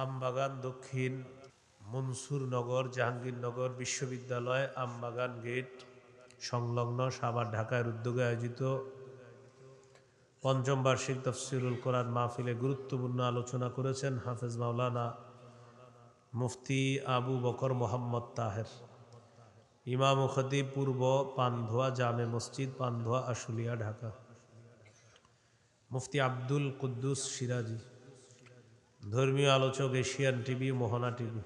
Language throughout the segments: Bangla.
আমবাগান দক্ষিণ মনসুরনগর জাহাঙ্গীরনগর বিশ্ববিদ্যালয় আমবাগান গেট সংলগ্ন সাভার ঢাকার উদ্যোগে আয়োজিত পঞ্চম বার্ষিক তাফসীরুল কোরআন মাহফিলে গুরুত্বপূর্ণ আলোচনা করেছেন হাফেজ মাওলানা মুফতি আবু বকর মোহাম্মদ তাহের, ইমাম ও খতিব পূর্ব পানধোয়া জামে মসজিদ, পানধোয়া আশুলিয়া, ঢাকা। মুফতি আব্দুল কুদ্দুস সিরাজি, ধর্মীয় আলোচক এশিয়ান টিভি, মোহনা টিভি।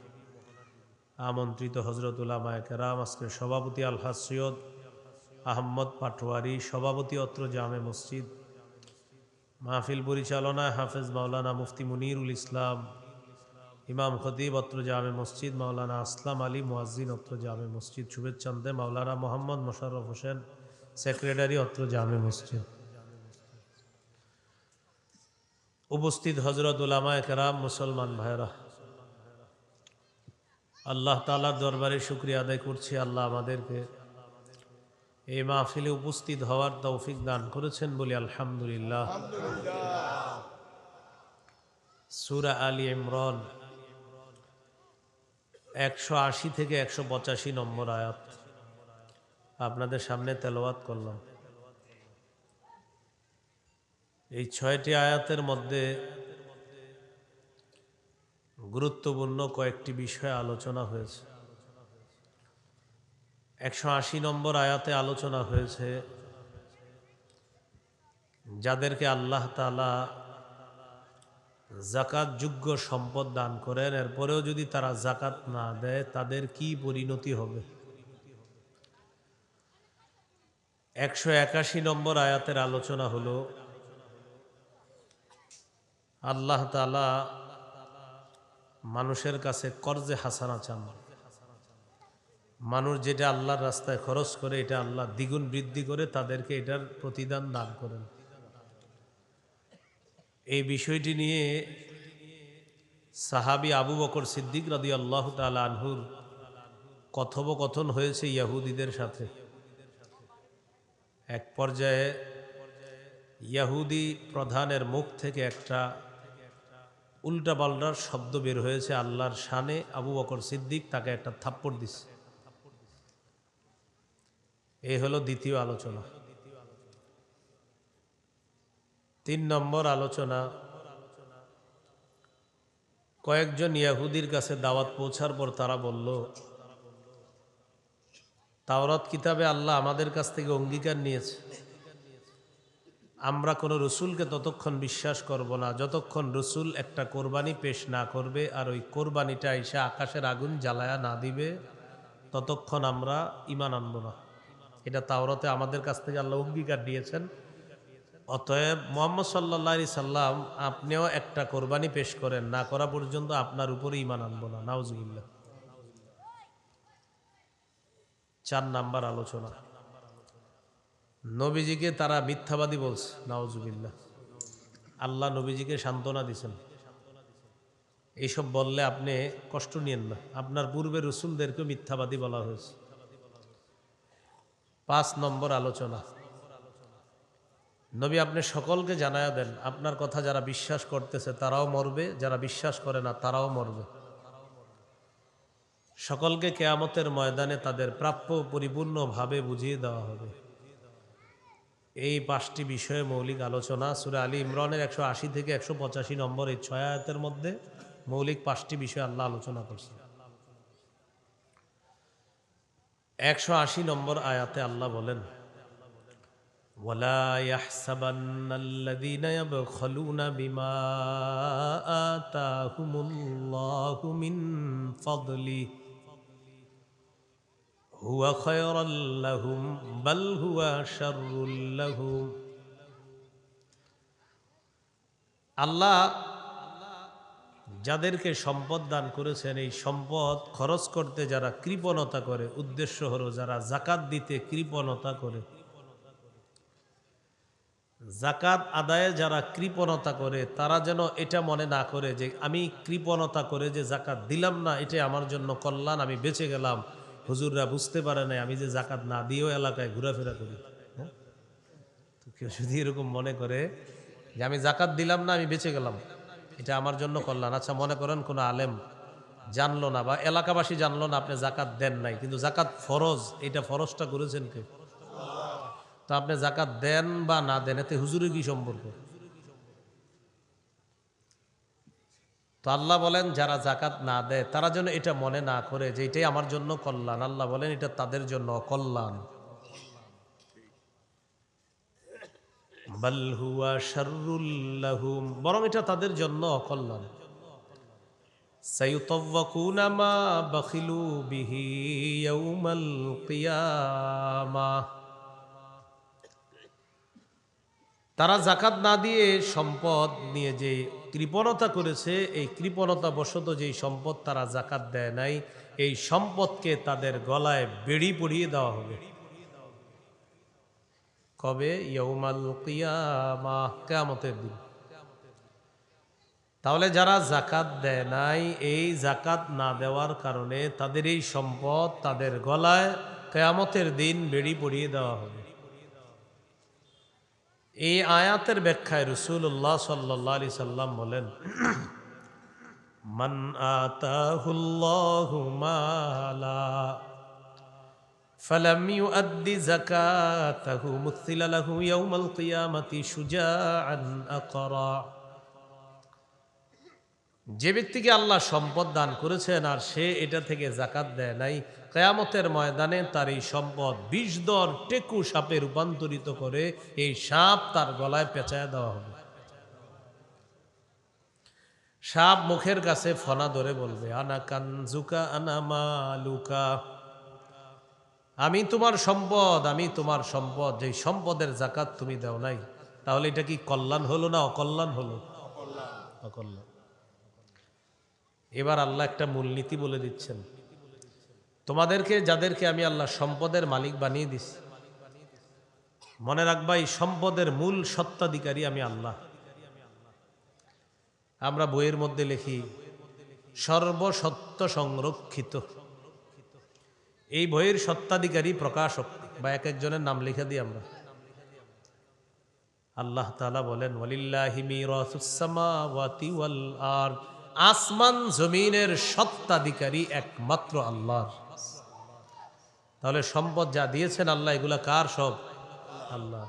আমন্ত্রিত হজরত উলামায়ে কেরাম, আজকের সভাপতি আলহাজ সৈয়দ আহমদ পাটোয়ারি, সভাপতি অত্র জামে মসজিদ। মাহফিল পরিচালনায় হাফেজ মাওলানা মুফতি মুনিরুল ইসলাম, ইমাম খতিব অত্র জামে মসজিদ। মাওলানা আসলাম আলী মুয়াজ্জিন অত্র জামে মসজিদ। শুভেচ্ছান্তে মাওলানা মোহাম্মদ মোশাররফ হোসেন, সেক্রেটারি অত্র জামে মসজিদ। উপস্থিত হজরত উলামায়ে কেরাম, মুসলমান ভাইরা, আল্লাহ তাআলার দরবারে শুকরিয়া আদায় করছি। আল্লাহ আমাদেরকে এই মাহফিলে উপস্থিত হওয়ার তৌফিক দান করেছেন বলি আলহামদুলিল্লাহ। সূরা আলী ইমরান 180 থেকে 185 নম্বর আয়াত আপনাদের সামনে তেলাওয়াত করলাম। এই 6টি আয়াতের মধ্যে গুরুত্বপূর্ণ কয়েকটি বিষয়ে আলোচনা হয়েছে। 180 নম্বর আয়াতে আলোচনা হয়েছে যাদেরকে আল্লাহ তাআলা যাকাত যোগ্য সম্পদ দান করেন, এরপরেও যদি তারা যাকাত না দেয় তাদের কি পরিণতি হবে। 181 নম্বর আয়াতের আলোচনা হলো আল্লাহ তাআলা মানুষের কাছে কর্জে হাসানা চান। মানুষ যেটা আল্লাহর রাস্তায় খরচ করে এটা আল্লাহ দ্বিগুণ বৃদ্ধি করে তাদেরকে এটার প্রতিদান দান করেন। এই বিষয়টি নিয়ে সাহাবী আবু বকর সিদ্দিক রাদিয়াল্লাহু তাআলা আনহুর কথোপকথন হয়েছে ইহুদিদের সাথে। এক পর্যায়ে ইহুদি প্রধানের মুখ থেকে একটা উল্টাপাল্টার শব্দ বের হয়েছে আল্লাহর শানে। আবু বকর সিদ্দিক তাকে একটা থাপ্পড় দিচ্ছে। এই হলো দ্বিতীয় আলোচনা। 3 নম্বর আলোচনা, কয়েকজন ইহুদির কাছে দাওয়াত পৌঁছার পর তারা বলল, তাওরাত কিতাবে আল্লাহ আমাদের কাছ থেকে অঙ্গীকার নিয়েছে, আমরা কোনো রসুলকে ততক্ষণ বিশ্বাস করব না যতক্ষণ রসুল একটা কোরবানি পেশ না করবে আর ওই কোরবানিটা এসে আকাশের আগুন জ্বালায়া না দিবে, ততক্ষণ আমরা ঈমান আনব না। এটা তাওরাতে আমাদের কাছ থেকে আল্লাহ অঙ্গীকার দিয়েছেন। অতএব মুহাম্মদ সাল্লাল্লাহু আলাইহি সাল্লাম আপনিও একটা কোরবানি পেশ করেন, না করা পর্যন্ত আপনার উপরে ঈমান আনব না। নাউজুবিল্লাহ। 4 নাম্বার আলোচনা, নবীজিকে তারা মিথ্যাবাদী বলছে। নাউজুবিল্লাহ। আল্লাহ নবীজিকে সান্ত্বনা দিয়েছেন, এইসব বললে আপনি কষ্ট নিয়েন না, আপনার পূর্বের রসুলদেরকেও মিথ্যাবাদী বলা হয়েছে। 5 নম্বর আলোচনা, নবী আপনি সকলকে জানায়া দেন আপনার কথা যারা বিশ্বাস করতেছে তারাও মরবে, যারা বিশ্বাস করে না তারাও মরবে। সকলকে কিয়ামতের ময়দানে তাদের প্রাপ্য পরিপূর্ণভাবে বুঝিয়ে দেওয়া হবে। এই 5টি বিষয়ে মৌলিক আলোচনা সূরা আলী ইমরানের 180 থেকে 185 নম্বর এই 6 আয়াতের মধ্যে মৌলিক 5টি বিষয় আল্লাহ আলোচনা করছেন। 180 নম্বর আয়াতে আল্লাহ বলেন, ওয়ালা ইয়াহসাবান্নাল্লাযীনা ইয়াবখালুনা বিমা আতাহুমুল্লাহু মিন ফাদলি হুয়া খায়রাল লাহুম বাল হুয়া শাররুল লাহুম। আল্লাহ যাদেরকে সম্পদ দান করেছেন, এই সম্পদ খরচ করতে যারা কৃপণতা করে, উদ্দেশ্য হলো যারা যাকাত দিতে কৃপণতা করে, যাকাত আদায়ে যারা কৃপণতা করে তারা যেন এটা মনে না করে যে আমি কৃপণতা করে যে যাকাত দিলাম না এটাই আমার জন্য কল্যাণ, আমি বেঁচে গেলাম, হুজুররা বুঝতে পারে না আমি যে যাকাত না দিয়েও এলাকায় ঘোরাফেরা করি। হ্যাঁ, তো কেউ যদি এরকম মনে করে যে আমি যাকাত দিলাম না আমি বেঁচে গেলাম, এটা আমার জন্য কল্যাণ। আচ্ছা মনে করেন কোনো আলেম জানলো না বা এলাকাবাসী জানলো না আপনি জাকাত দেন নাই, কিন্তু জাকাত ফরজ, এটা ফরজটা করেছেন কে? তো আপনি জাকাত দেন বা না দেন এতে হুজুরের কি সম্পর্ক? তো আল্লাহ বলেন যারা জাকাত না দেয় তারা যেন এটা মনে না করে যে এটাই আমার জন্য কল্যাণ। আল্লাহ বলেন এটা তাদের জন্য অকল্যাণ। বাল হুয়া শাররুল লাহুম, বরং এটা তাদের জন্য অকল্যাণ। সায়ুতাওয়াকুনা মা বাখিলু বিহি ইয়াউমাল কিয়ামাহ, তারা জাকাত না দিয়ে সম্পদ নিয়ে যে কৃপণতা করেছে, এই কৃপণতা বশত যেই সম্পদ তারা জাকাত দেয় নাই, এই সম্পদকে তাদের গলায় বেড়ি পরিয়ে দেওয়া হবে। কবে? ইয়াউমাল কিয়ামাহ, কিয়ামতের দিন। তাহলে যারা জাকাত দেয় নাই, এই জাকাত না দেওয়ার কারণে তাদের এই সম্পদ তাদের গলায় কিয়ামতের দিন বেড়ি পরিয়ে দেওয়া হবে। এই আয়াতের ব্যাখ্যায় রাসূলুল্লাহ সাল্লাল্লাহু আলাইহি সাল্লাম বলেন, মান আতাহুল্লাহু মালা ফালাম ইউআদ্দি যাকাতাহু মুথিলা লাহু ইয়াউমাল কিয়ামাতি শুজাআন আকরা, যে ব্যক্তিকে আল্লাহ সম্পদ দান করেছেন আর সে এটা থেকে জাকাত দেয় নাই, কিয়ামতের ময়দানে তার এই সম্পদ ২০ দর টেকু সাপে রূপান্তরিত করে এই সাপ তার গলায় পেঁচায় দেওয়া হবে। সাপ মুখের কাছে ফনা ধরে বলবে, আনা কানজুকা আনা মালুকা, আমি তোমার সম্পদ, আমি তোমার সম্পদ, যেই সম্পদের জাকাত তুমি দাও নাই। তাহলে এটা কি কল্যাণ হলো না অকল্যাণ হলো? অকল্যাণ। এবার আল্লাহ একটা মূলনীতি বলে দিচ্ছেন, তোমাদেরকে যাদেরকে আমি আল্লাহ সম্পদের মালিক বানিয়ে দিছি, মনে রাখবা এই সম্পদের মূল সত্ত্বাধিকারী আমি আল্লাহ। আমরা বইয়ের মধ্যে লিখি সর্বসত্য সংরক্ষিত, এই বইয়ের সত্ত্বাধিকারী প্রকাশক বা এক একজনের নাম লিখে দিই আমরা। আল্লাহ তাআলা বলেন, ওয়ালিল্লাহি মিরাসুস সামাওয়াতি ওয়াল আরদ, আসমান জমিনের সত্ত্বাধিকারী একমাত্র আল্লাহ। তাহলে সম্পদ যা দিয়েছেন আল্লাহ, এগুলা কার? সব আল্লাহ।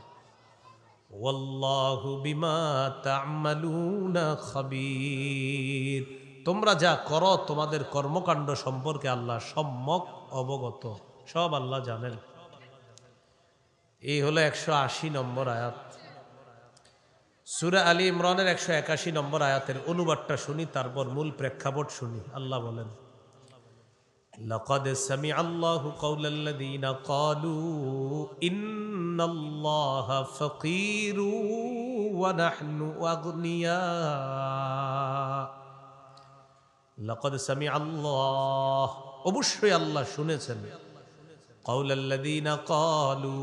ওয়াল্লাহু বিমা তা'মালুনা খাবীর, তোমরা যা করো তোমাদের কর্মকাণ্ড সম্পর্কে আল্লাহ সম্যক অবগত, সব আল্লাহ জানেন। এই হলো 180 নম্বর আয়াত। সূরা আলী ইমরানের 181 নম্বর আয়াতের অনুবাদটা শুনি, তারপর মূল প্রেক্ষাপট শুনি। আল্লাহ বলেন, লাকাদ সামিআল্লাহু কাওলাল্লাযীনা ক্বালু ইন্নাল্লাহা ফাকীরু ওয়া নাহনু আগনিয়া, লাকাদ সামিআল্লাহ, অবশ্যই আল্লাহ শুনেছেন, কাওলাল্লাযীনা ক্বালু,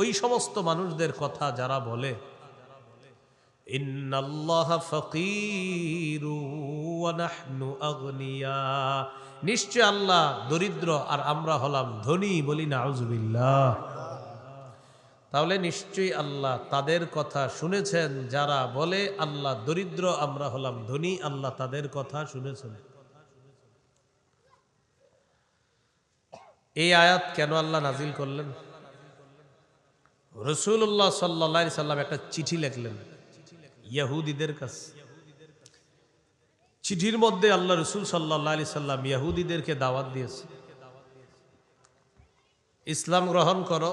ওই সমস্ত মানুষদের কথা যারা বলে, ইন্নাল্লাহা ফাকীরু ওয়া নাহনু আগনিয়া, নিশ্চয় আল্লাহ দরিদ্র আর আমরা হলাম ধনী। বলি নাউজুবিল্লাহ। তাহলে নিশ্চয়ই আল্লাহ তাদের কথা শুনেছেন যারা বলে আল্লাহ দরিদ্র আমরা হলাম ধনী, আল্লাহ তাদের কথা শুনেছেন। এই আয়াত কেন আল্লাহ নাজিল করলেন? রাসূলুল্লাহ সাল্লাল্লাহু আলাইহি সাল্লাম একটা চিঠি লিখলেন ইহুদিদের কাছে। চিঠির মধ্যে আল্লাহ রাসূল সাল্লাল্লাহু আলাইহি সাল্লাম ইহুদিদেরকে দাওয়াত দিয়েছে, ইসলাম গ্রহণ করো,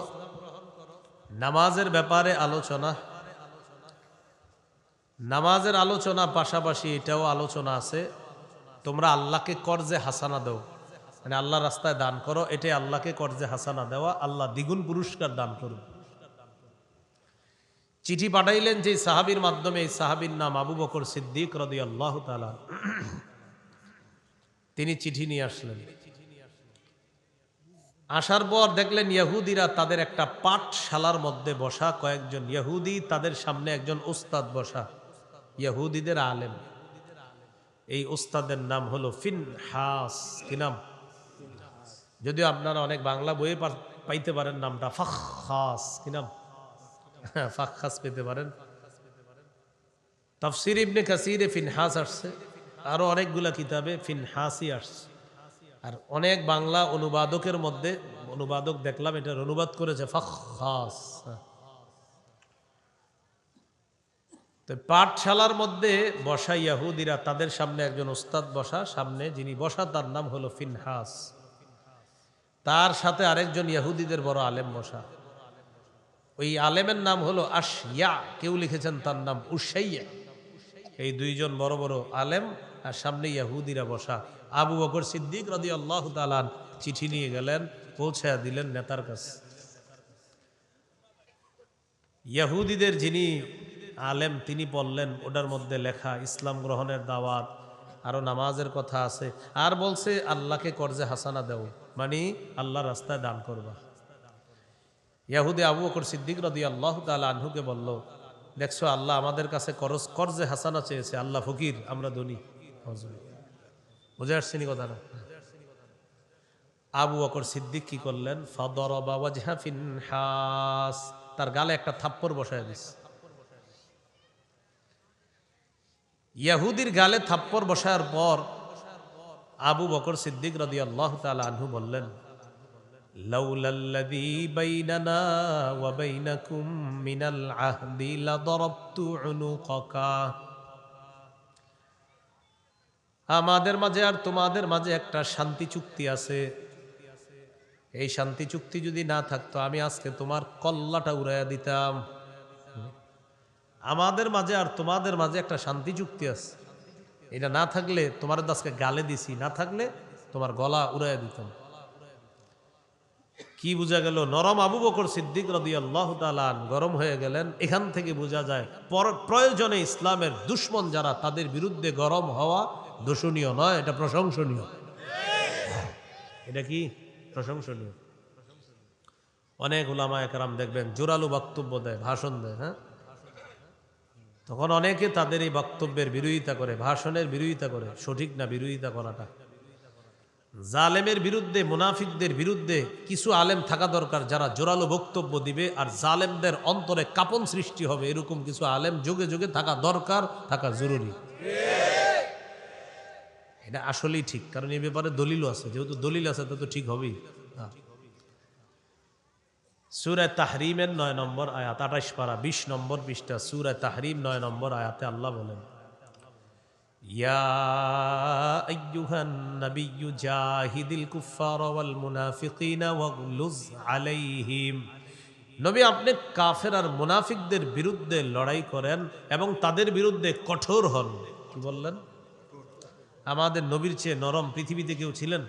নামাজের ব্যাপারে আলোচনা, নামাজের আলোচনা পাশাপাশি এটাও আলোচনা আছে তোমরা আল্লাহকে কর্জে হাসানা দাও, মানে আল্লাহর রাস্তায় দান করো, এটাই আল্লাহকে কর্জে হাসানা দেওয়া, আল্লাহ দ্বিগুণ পুরস্কার দান করুন। চিঠি পাঠাইলেন যে সাহাবীর মাধ্যমে, এই সাহাবীর নাম আবু বকর সিদ্দিক রাদিয়াল্লাহু তাআলা। তিনি চিঠি নিয়ে আসলেন। আসার পর দেখলেন ইহুদিরা তাদের একটা পাঠশালার মধ্যে বসা, কয়েকজন ইহুদি, তাদের সামনে একজন উস্তাদ বসা, ইহুদিদের আলেম। এই উস্তাদের নাম হলো ফিনহাস। কি নাম? যদিও আপনারা অনেক বাংলা বইয়ে পাইতে পারেন নামটা ফাখ। কি নাম? ফাখাস পেতে পারেন। তাফসির ইবনে কাসিরে ফিনহাস আসছে, আরো অনেকগুলা কিতাবে ফিনহাসই আসছে। আর অনেক বাংলা অনুবাদকের মধ্যে অনুবাদক দেখলাম এটার অনুবাদ করেছে ফাখাস। তো পাঠশালার মধ্যে বসা ইয়াহুদিরা, তাদের সামনে একজন ওস্তাদ বসা, সামনে যিনি বসা তার নাম হলো ফিনহাস, তার সাথে আরেকজন ইয়াহুদিদের বড় আলেম বসা। ওই আলেমের নাম হলো আশইয়া, কেউ লিখেছেন তার নাম উসাইয়া। এই দুইজন বড় বড় আলেম, আর সামনে ইয়াহুদিরা বসা। আবু বকর সিদ্দিক রাদিয়াল্লাহু তাআলা চিঠি নিয়ে গেলেন, পৌঁছায়া দিলেন নেতার কাছে। ইয়াহুদিদের যিনি আলেম তিনি বললেন, ওটার মধ্যে লেখা ইসলাম গ্রহণের দাওয়াত, আরো নামাজের কথা আছে, আর বলছে আল্লাহকে কর্জে হাসানা দেও, মানে আল্লাহর রাস্তায় দান করবা। ইয়াহুদি আবু বকর সিদ্দিক রাদিয়াল্লাহু তাআলা আনহুকে বলল, দেখছো আল্লাহ আমাদের কাছে কর্জে হাসানা চেয়েছে, আল্লাহ ফকির আমরা ধনী। বুঝে আসছেনি কথাটা? আবু বকর সিদ্দিক কি করলেন? ফাদরাবা ওয়াজহা ফিনহাস, তার গালে একটা থাপ্পড় বসায় দিছে। ইয়াহুদির গালে থাপ্পড় বসার পর আবু বকর সিদ্দিক রাদিয়াল্লাহু তাআলা আনহু বললেন, লাউলাল্লাযী বাইনানা ওয়া বাইনাকুম মিনাল আহদি লাদারাবতু উনুকাকা। আমাদের মাঝে আর তোমাদের মাঝে একটা শান্তি চুক্তি আছে, এই শান্তি চুক্তি যদি না থাকতো আমি আজকে তোমার কল্লাটা উড়াইয়া দিতাম। আমাদের মাঝে আর তোমাদের মাঝে একটা শান্তি চুক্তি আছে, এটা না থাকলে তোমার আজকে গালে দিছি, না থাকলে তোমার গলা উড়াইয়া দিতাম। কি বোঝা গেল? নরম আবু বকর সিদ্দিক রাদিয়াল্লাহু তাআলা গরম হয়ে গেলেন। এখান থেকে বোঝা যায় প্রয়োজনে ইসলামের দুশমন যারা, তাদের বিরুদ্ধে গরম হওয়া দোষণীয় নয়, এটা প্রশংসনীয়। এটা কি প্রশংসনীয়? অনেক উলামায়ে কেরাম দেখবেন জোরালো বক্তব্য দেয়, ভাষণ দেয়, হ্যাঁ, তখন অনেকে তাদের এই বক্তব্যের বিরোধিতা করে, ভাষণের বিরোধিতা করে। সঠিক না বিরোধিতা করাটা। জালেমের বিরুদ্ধে, মুনাফিকদের বিরুদ্ধে কিছু আলেম থাকা দরকার, যারা জোরালো বক্তব্য দিবে আর জালেমদের অন্তরে কাঁপন সৃষ্টি হবে, এরকম কিছু আলেম যুগে যুগে থাকা দরকার, থাকা জরুরি। এটা আসলেই ঠিক, কারণ এই ব্যাপারে দলিলও আছে। যেহেতু দলিল আছে তা তো ঠিক হবেই। সূরা তাহরিমের 9 নম্বর আয়াত, 28 পারা 20 নম্বর পৃষ্ঠা, সূরা তাহরিম 9 নম্বর আয়াতে আল্লাহ বলেন, ইয়া আইয়ুহান নাবিয়্যু জাহিদিল কুফফারা ওয়াল মুনাফিকিনা ওয়াগলুজ আলাইহিম। নবী আপনি কাফের আর মুনাফিকদের বিরুদ্ধে লড়াই করেন এবং তাদের বিরুদ্ধে কঠোর হন। কি বললেন? আমাদের নবীর চেয়ে নরম পৃথিবীতে কেউ ছিলেন?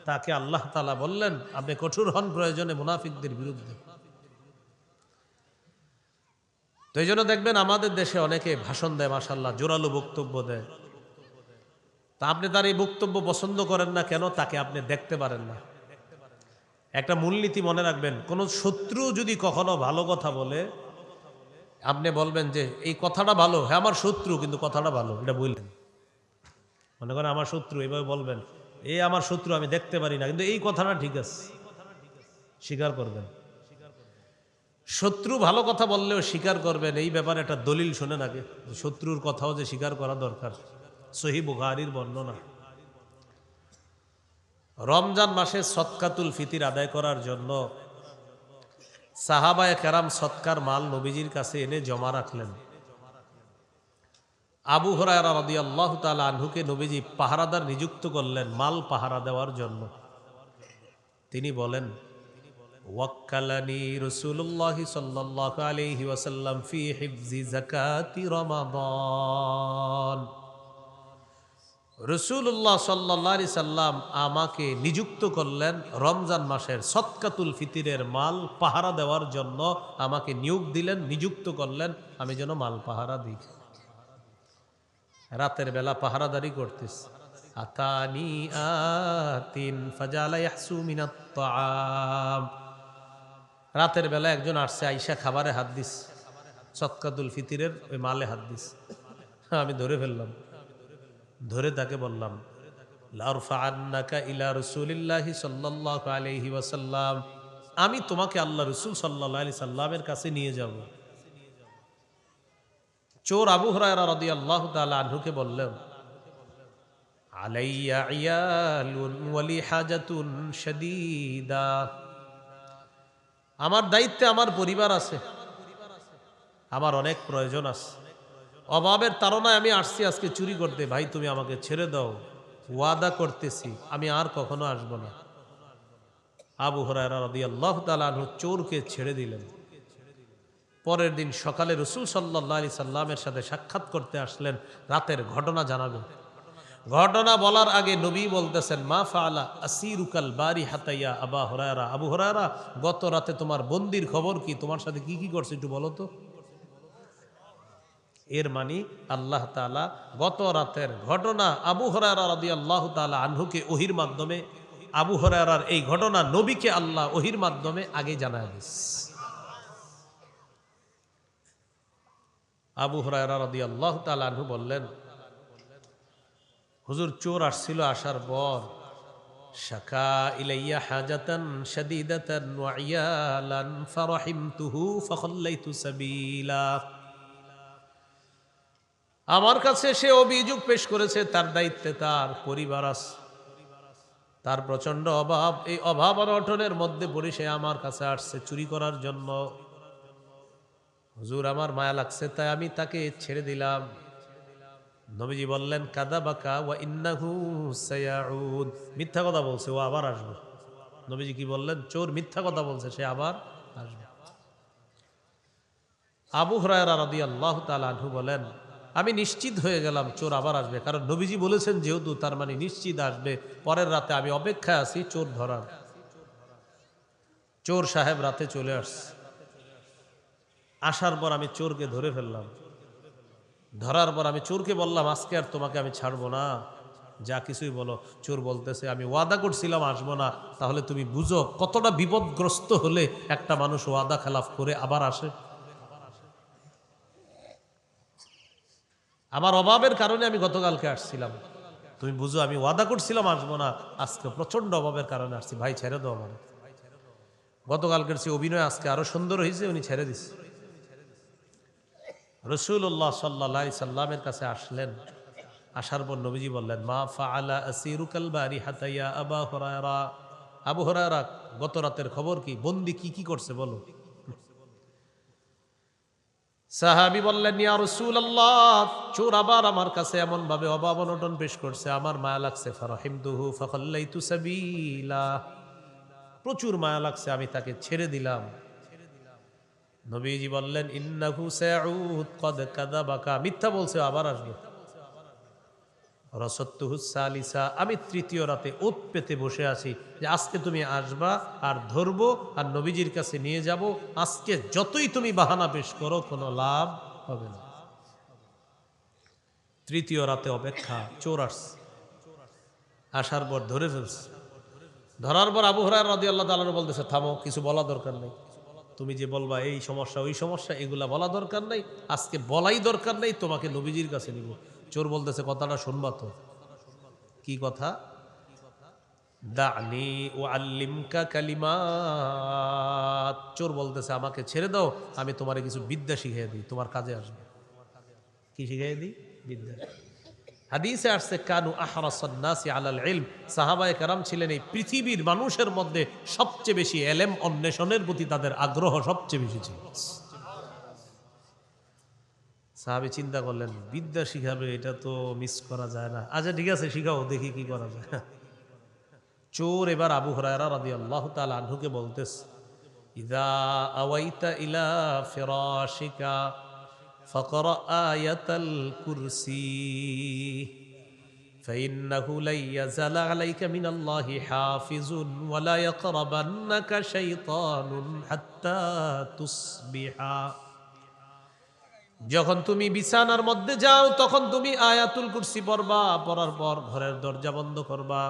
তাকে আল্লাহ তাআলা বললেন আপনি কঠোর হন প্রয়োজনে মুনাফিকদের বিরুদ্ধে। তো এই জন্য দেখবেন আমাদের দেশে অনেকে ভাষণ দেয়, মাশাআল্লাহ, জোরালো বক্তব্য দেয়। তা আপনি তার এই বক্তব্য পছন্দ করেন না কেন? তাকে আপনি দেখতে পারেন না। একটা মূলনীতি মনে রাখবেন, কোন শত্রু যদি কখনো ভালো কথা বলে, আপনি বলবেন যে এই কথাটা ভালো, হ্যাঁ আমার শত্রু কিন্তু কথাটা ভালো, এটা বললেন। মনে করেন আমার শত্রু, এভাবে বলবেন এই আমার শত্রু, আমি দেখতে পারি না কিন্তু এই কথাটা ঠিক আছে, স্বীকার করবেন। শত্রু ভালো কথা বললেও স্বীকার করবেন, এই ব্যাপারে একটা দলিল শোনেন আগে, শত্রুর কথাও যে স্বীকার করা দরকার। সহিহ বুখারীর বর্ণনা, রমজান মাসে সদকাতুল ফিতির আদায় করার জন্য সাহাবায়ে কেরাম সদকার মাল নবীজির কাছে এনে জমা রাখলেন। আবু হুরায়রা রাদিয়াল্লাহু তাআলা আনহুকে নবীজি পাহারাদার নিযুক্ত করলেন মাল পাহারা দেওয়ার জন্য। তিনি বলেন, ওয়াক্কালানি রাসূলুল্লাহি সাল্লাল্লাহু আলাইহি ওয়াসাল্লাম ফি হিফজি যাকাতি রমাদান। রাসূলুল্লাহ সাল্লাল্লাহু আলাইহি সাল্লাম আমাকে নিযুক্ত করলেন রমজান মাসের সদকাতুল ফিতরের মাল পাহারা দেওয়ার জন্য, আমাকে নিয়োগ দিলেন, নিযুক্ত করলেন আমি যেন মাল পাহারা দিই। রাতের বেলা পাহারাদারি করতেছ। আতানি আতিন ফাজালা ইয়াহসু মিনাত তাআম। রাতের বেলা একজন আসছে, আইসা খাবারে হাত দিস, সদকাতুল ফিতরের ওই মালে হাত দিস। আমি ধরে ফেললাম, ধরে তাকে বললাম, লারফাআন্নাকা ইলা রাসূলিল্লাহি সাল্লাল্লাহু আলাইহি ওয়াসাল্লাম, আমি তোমাকে আল্লাহ রাসূল সাল্লাল্লাহু আলাইহি সাল্লামের কাছে নিয়ে যাব। চোর আবু হুরায়রা রাদিয়াল্লাহু তাআলা আনহুকে বললেন, আলাইয়া ইয়ালুন ওয়ালি হাজাতুন শাদীদা, আমার দায়িত্বে আমার পরিবার আছে, আমার অনেক প্রয়োজন আছে, অভাবের তাড়নায় আমি আসছি আজকে চুরি করতে, ভাই তুমি আমাকে ছেড়ে দাও, ওয়াদা করতেছি আমি আর কখনো আসবো না। আবু হুরায়রা রাদিয়াল্লাহু তাআলা আনহু চোরকে ছেড়ে দিলেন। পরের দিন সকালে রাসূল সাল্লাল্লাহু আলাইহি সাল্লামের সাথে সাক্ষাৎ করতে আসলেন, রাতের ঘটনা জানাবেন। ঘটনা বলার আগে নবী বলতেছেন, মা ফাআলা আসিরুকাল বারিহাতা ইয়া আবা হুরায়রা, আবু হুরায়রা গত রাতে তোমার বন্দির খবর কি, তোমার সাথে কি কি করছে একটু বলো তো। এর মানে আল্লাহ তাআলা গত রাতের ঘটনা আবু হুরায়রা রাদিয়াল্লাহু তাআলা আনহুকে ওহীর মাধ্যমে, আবু হুরায়রার এই ঘটনা নবীকে আল্লাহ ওহীর মাধ্যমে আগে জানায় দিয়েছে। আবু হুরায়রা রাদিয়াল্লাহু তাআলা আনহু বললেন, হুজুর চোর আসছিল, আসার পর শাকা ইলাইয়া হাজাতান শাদীদাতান ওয়া ইয়ালান ফারাহিমতুহু ফাখাল্লাইতু সাবিলা, আমার কাছে সে অভিযোগ পেশ করেছে, তার দায়িত্বে তার পরিবার আছে, তার প্রচন্ড অভাব, এই অভাব অনটনের মধ্যে পড়ে সে আমার কাছে আসছে চুরি করার জন্য। হুজুর আমার মায়া লাগছে, তাই আমি তাকে ছেড়ে দিলাম। নবীজি বললেন, কাযাবাকা ওয়া ইন্নাহু সায়াউদ, মিথ্যা কথা বলছে, ও আবার আসবে। নবীজি কি বললেন? চোর মিথ্যা কথা বলছে, সে আবার আসবে। আবু হুরায়রা রাদিয়াল্লাহু তাআলা আনহু বলেন, আমি নিশ্চিত হয়ে গেলাম চোর আবার আসবে, কারণ নবীজি বলেছেন যেহেতু, তার মানে নিশ্চিত আসবে। পরের রাতে আমি অপেক্ষায় আছি চোর ধরার। চোর সাহেব রাতে চলে আসছে, আসার পর আমি চোরকে ধরে ফেললাম। ধরার পর আমি চোরকে বললাম, আজকে আর তোমাকে আমি ছাড়বো না, যা কিছুই বলো। চোর বলতেছে, আমি ওয়াদা করছিলাম আসবো না। তাহলে তুমি বুঝো কতটা বিপদগ্রস্ত হলে একটা মানুষ ওয়াদা খেলাফ করে আবার আসে। আমার অভাবের কারণে আমি গতকালকে আসছিলাম, তুমি বুঝো আমি ওয়াদা করছিলাম আসবো না, আজকে প্রচন্ড অভাবের কারণে আসছি, ভাই ছেড়ে দাও আমার। গতকালকের সে অভিনয় আজকে আরো সুন্দর হয়েছে, উনি ছেড়ে দিচ্ছে। রাসূলুল্লাহ সাল্লাল্লাহু আলাইহি সাল্লামের কাছে আসলেন, আসার পর নবীজি বললেন, মা ফাআলা আসিরুকাল বারিহাতা ইয়া আবা হুরায়রা, আবু হুরায়রা গত রাতের খবর কি, বন্দি কি কি করছে বলো। সাহাবী বললেন, ইয়া রাসূলুল্লাহ, চোর আবার আমার কাছে এমন ভাবে অভাব অনটন পেশ করছে, আমার মায়া লাগছে, ফারাহিমতুহু ফাখাল্লাইতু সাবিলা, প্রচুর মায়া লাগছে, আমি তাকে ছেড়ে দিলাম। নবীজি বললেন, ইন্নাহু সায়াউদ ক্বাদ কাযাবাকা, মিথ্যা বলছে, আবার আসবে। রাসাত্তুহু সালিসা, আমি তৃতীয় রাতে ওত পেতে বসে আছি যে আজকে তুমি আসবা আর ধরবো আর নবীজির কাছে নিয়ে যাব। আজকে যতই তুমি বাহানা পেশ করো কোনো লাভ হবে না। তৃতীয় রাতে অপেক্ষা, চোর আসছে, আসার পর ধরে ফেলছে। ধরার পর আবু হুরায়রা রাদিয়াল্লাহু তাআলা বলতেছে, থামো, কিছু বলা দরকার নেই, তুমি যে বলবা এই সমস্যা ওই সমস্যা, এগুলা বলা দরকার নেই, আজকে বলাই দরকার নেই, তোমাকে নবীজির কাছে নিব। চোর বলতেছে, কথাটা শুনবা তো। কি কথা? দানি উআল্লিমকা কালিমাত, চোর বলতেছে, আমাকে ছেড়ে দাও, আমি তোমারে কিছু বিদ্যা শিখিয়ে দিই, তোমার কাজে আসবে। কি শিখিয়ে দিই? বিদ্যা। হাদিসে আসছে, কানু আহরাসান নাসি আলাল ইলম, সাহাবায়ে কেরাম ছিলেন এই পৃথিবীর মানুষের মধ্যে সবচেয়ে বেশি ইলম অন্বেষণের প্রতি তাদের আগ্রহ সবচেয়ে বেশি ছিল। সাহাবী চিন্তা করলেন, বিদ্যা শিখাবে, এটা তো মিস করা যায় না। আচ্ছা ঠিক আছে, শিখাও, দেখি কি করা যায়। চোর এবার আবু হুরায়রা রাদিয়াল্লাহু তাআলা আনহুকে বলতেছে, ইযা আওয়াইতা ইলা ফিরাশিকা ফাকরা আয়াতাল কুরসি ফাইন্নাহু লা ইয়াজাল আলাইকা মিনাল্লাহি হাফিজুন ওয়া লা ইয়াকরাবান্নাকা শাইতানুন হাত্তা তুসবিহা, যখন তুমি বিছানার মধ্যে যাও তখন তুমি আয়াতুল কুরসি পড়বা, পড়ার পর ঘরের দরজা বন্ধ করবা।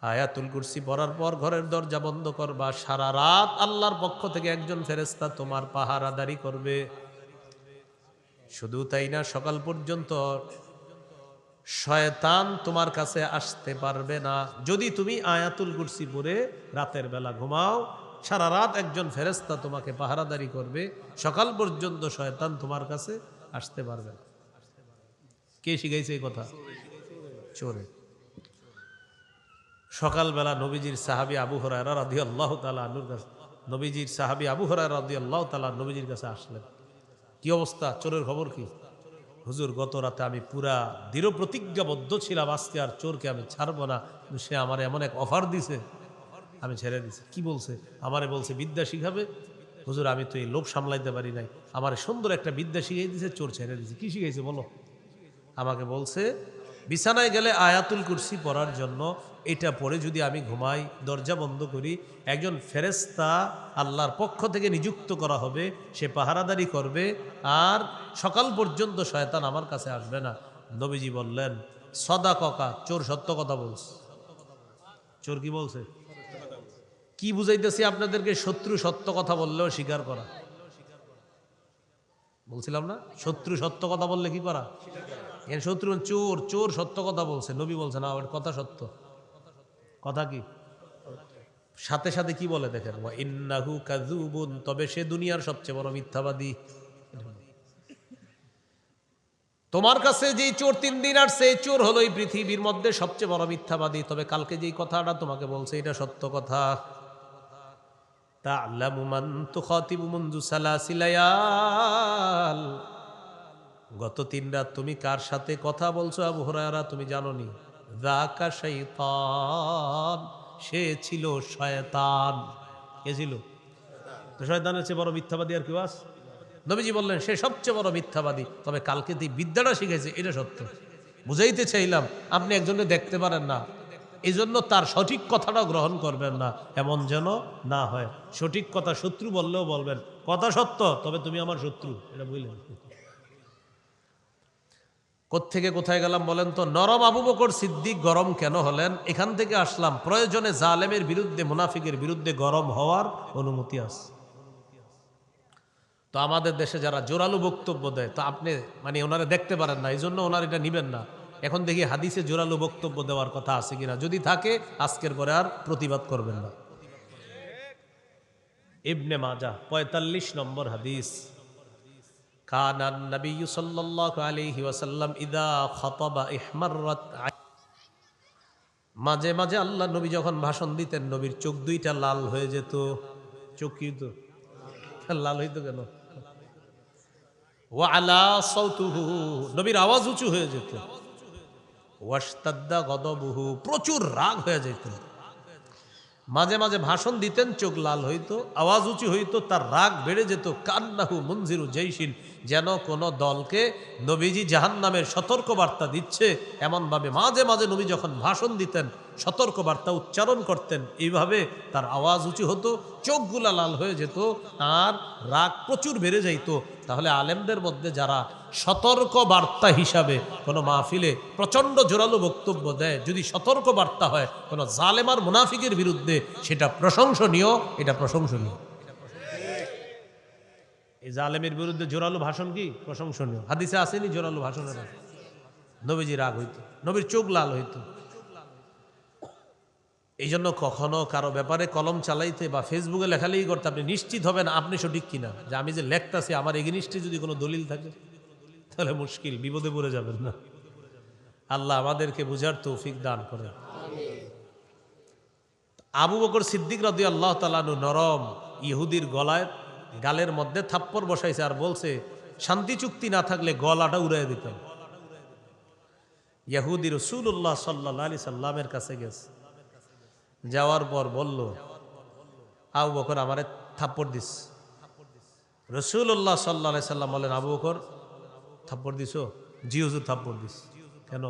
আয়াতুল কুরসি পড়ার পর ঘরের দরজা বন্ধ করবা। সারা রাত আল্লাহর পক্ষ থেকে একজন ফেরেশতা তোমার পাহারাদারি করবে। শুধু তাই না, সকাল পর্যন্ত শয়তান তোমার কাছে আসতে পারবে না। যদি তুমি আয়াতুল কুরসি পড়ে রাতের বেলা ঘুমাও, সারা রাত একজন ফেরেশতা তোমাকে পাহারাদারি করবে, সকাল পর্যন্ত শয়তান তোমার কাছে আসতে পারবে না। কে শিখাইছে এই কথা? চোরে। সকালবেলা নবীজির সাহাবী আবু হুরায়রা রাদিয়াল্লাহু তাআলা আনহুর কাছে, নবীজির সাহাবী আবু হুরায়রা রাদিয়াল্লাহু তাআলা নবীজির কাছে আসলেন। কি অবস্থা? চোরের খবর কি? হুজুর, গত রাতে আমি পুরা দৃঢ় প্রতিজ্ঞাবদ্ধ ছিলাম আজকে আর চোরকে আমি ছাড়বো না, সে আমার এমন এক অফার দিছে, আমি ছেড়ে দিছি। কি বলছে? আমারে বলছে বিদ্যা শিখাবে। হুজুর, আমি তো এই লোভ সামলাইতে পারি নাই, আমার সুন্দর একটা বিদ্যা শিখিয়ে দিছে, চোর ছেড়ে দিছে। কি শিখাইছে বলো? আমাকে বলছে বিছানায় গেলে আয়াতুল কুরসি পড়ার জন্য, এটা পড়ে যদি আমি ঘুমাই, দরজা বন্ধ করি, একজন ফেরেশতা আল্লাহর পক্ষ থেকে নিযুক্ত করা হবে, সে পাহারাদারি করবে, আর সকাল পর্যন্ত শয়তান আমার কাছে আসবে না। নবীজি বললেন সদাকা, চোর সত্য কথা বলছে। চোর কি বলছে? কি বুঝাইতেছি আপনাদেরকে? শত্রু সত্য কথা বললেও স্বীকার করা। বলছিলাম না, শত্রু সত্য কথা বললে কি করা? শত্রু চোর, চোর সত্য কথা বলছে। নবী বলছে না, ওর কথা সত্য। কথা কি? সাথে সাথে কি বলে দেখেন, ওয়া ইন্নাহু কাযুবুন, তবে সে দুনিয়ার সবচেয়ে বড় মিথ্যাবাদী। তোমার কাছে যেই চোর 3 দিন আসছে, এই চোর হলো এই পৃথিবীর মধ্যে সবচেয়ে বড় মিথ্যাবাদী। তবে কালকে যেই কথাটা তোমাকে বলছে, এটা সত্য কথা। তা'লামু মান তুখাতিবু মুনযু সালাসিলায়াল, গত 3 রাত তুমি কার সাথে কথা বলছো আবু হুরায়রা, তুমি জানোনি? যাকা শাইতান, সে ছিল শয়তান। কে ছিল? তো শয়তানের চেয়ে বড় মিথ্যাবাদী আর কেউ আছে? নবীজি বললেন সে সবচেয়ে বড় মিথ্যাবাদী, তবে কালকে তুই বিদ্যাটা শিখেছে, এটা সত্য। বুঝাইতে চাইলাম, আপনি একজনকে দেখতে পারেন না, এই জন্য তার সঠিক কথাটাও গ্রহণ করবেন না, এমন যেন না হয়। সঠিক কথা শত্রু বললেও বলবেন কথা সত্য, তবে তুমি আমার শত্রু, এটা বুঝলেন? কোত্থেকে কোথায় গেলাম বলেন তো? নরম আবু বকর সিদ্দিক গরম কেন হলেন? এখান থেকে আসলাম। প্রয়োজনে জালেমের বিরুদ্ধে, মুনাফিকের বিরুদ্ধে গরম হওয়ার অনুমতি আছে। তো আমাদের দেশে যারা জোরালো বক্তব্য দেয়, তো আপনি মানে ওনারা দেখতে পারেন না, এই জন্য ওনারা এটা নিবেন না। এখন দেখি হাদিসে জোরালো বক্তব্য দেওয়ার কথা আছে কিনা, যদি থাকে আজকের পরে আর প্রতিবাদ করবেন না। ইবনে মাজাহ 45 নম্বর হাদিস, কানান নবী সাল্লাল্লাহু আলাইহি ওয়াসাল্লাম ইদা খাতাবা ইহমাররাত, মাঝে মাঝে আল্লাহ নবী যখন ভাষণ দিতেন, নবীর চোখ দুইটা লাল হয়ে যেত। চোখ কি হতো? লাল হইতো কেন? ওয়া আলা সাউতুহু, নবীর আওয়াজ উঁচু হয়ে যেত। ওয়াশতাদ্দা গদবুহু, প্রচুর রাগ হয়ে যেত। মাঝে মাঝে ভাষণ দিতেন, চোখ লাল হইতো, আওয়াজ উঁচু হইতো, তার রাগ বেড়ে যেত। কান্নাহু মুনজিরু জাইশিন, যেন কোন দলকে নবীজি জাহান্নামের সতর্ক বার্তা দিচ্ছে, এমন ভাবে মাঝে মাঝে নবী যখন ভাষণ দিতেন, সতর্ক বার্তা উচ্চারণ করতেন, এইভাবে তার আওয়াজ উঁচু হতো, চোখগুলা লাল হয়ে যেত, আর রাগ প্রচুর বেড়ে যাইত। তাহলে আলেমদের মধ্যে যারা সতর্ক বার্তা হিসাবে কোনো মাহফিলে প্রচণ্ড জোরালো বক্তব্য দেয়, যদি সতর্ক বার্তা হয় কোনো জালেমার মুনাফিকের বিরুদ্ধে, সেটা প্রশংসনীয়, এটা প্রশংসনীয়। এই জালেমের বিরুদ্ধে জোরালো ভাষণ কি প্রশংসনীয়? হাদিসে আসেনি জোরালো ভাষণের? নবীজি রাগ হইত, নবীর চোখ লাল হইত। এই জন্য কখনো কারো ব্যাপারে কলম চালাইতে বা ফেসবুকে লেখালেখি করতে আপনি নিশ্চিত হবেন আপনি সঠিক কিনা, যে আমি যে লেখতাছি আমার এগেনিস্টে যদি কোনো দলিল থাকে, তাহলে মুশকিল, বিপদে পড়ে যাবেন না। আল্লাহ আমাদেরকে বুঝার তৌফিক দান করে। আবু বকর সিদ্দিক রাদিয়াল্লাহু তাআলা আনহু নরম ইহুদির গলায়, গালের মধ্যে থাপ্পড় বসাইছে, আর বলছে শান্তি চুক্তি না থাকলে গলাটা উড়াই দিতাম। ইহুদি রাসূলুল্লাহ সাল্লাল্লাহু আলাইহি সাল্লামের কাছে গেছে, যাওয়ার পর বলল আবু বকর আমারে থাপ্পড় দিস। রাসূলুল্লাহ সাল্লাল্লাহু আলাইহি সাল্লাম বলেন, আবু বকর থাপ্পড় দিছো? জি হুজুর থাপ্পড় দিস। কেন?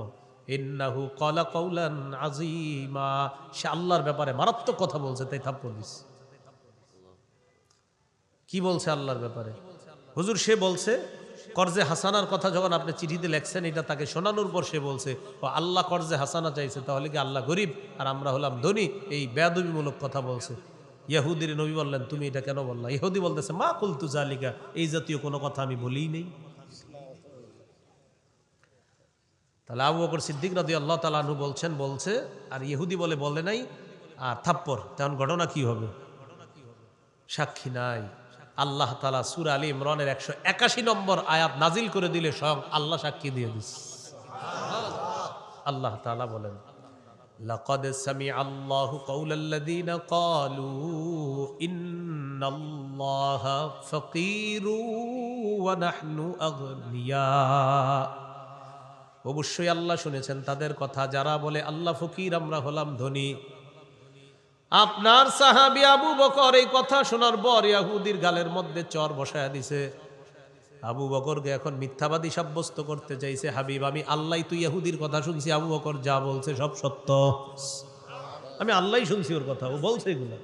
ইন্নাহু ক্বালা কাওলান আযীমা, সে আল্লাহর ব্যাপারে মারাত্মক কথা বলছে, তাই থাপ্পড় দিস। কি বলছে আল্লাহর ব্যাপারে? হুজুর সে বলছে কর্জে হাসানার কথা যখন আপনি চিঠিতে লেখছেন, এটা তাকে শোনানোর পর সে বলছে ও আল্লাহ কর্জে হাসানা চাইছে, তাহলে কি আল্লাহ গরিব আর আমরা হলাম ধনী? এই বেয়াদবিমূলক কথা বলছে। ইহুদির নবী বললেন তুমি এটা কেন বললা? ইহুদি বলতেছে মা কুলতু জালিকা, এই জাতীয় কোনো কথা আমি বলিই নেই। তাহলে আবু বকর সিদ্দিক রাদিয়াল্লাহু তাআলা আনহু বলছে, আর ইহুদি বলে নাই, আর থাপ্পড়, তখন ঘটনা কি হবে? সাক্ষী নাই। আল্লাহ তাআলা সূরা আলী ইমরানের 181 নম্বর আয়াত নাজিল করে দিলে স্বয়ং আল্লাহ সাক্ষী দিয়ে দিচ্ছে। আল্লাহ তাআলা বলেন, লাকাদ সামিআল্লাহু কাওলাল্লাযীনা ক্বালু ইন্নাল্লাহা ফাকীরু ওয়া নাহনু আগনিয়া। অবশ্যই আল্লাহ শুনেছেন তাদের কথা যারা বলে আল্লাহ ফকির, আমরা হলাম ধনী। আপনার সাহাবী আবু বকর এই কথা শোনার পর ইহুদির গালের মধ্যে চর বসায়া দিছে। আবু বকরকে এখন মিথ্যাবাদী সাব্যস্ত করতে চাইছে। হাবিব, আমি আল্লাহ, তুই ইহুদির কথা শুনছি, আবু বকর যা বলছে সব সত্য, আমি আল্লাহ শুনছি ওর কথা, ও বলছে এগুলো,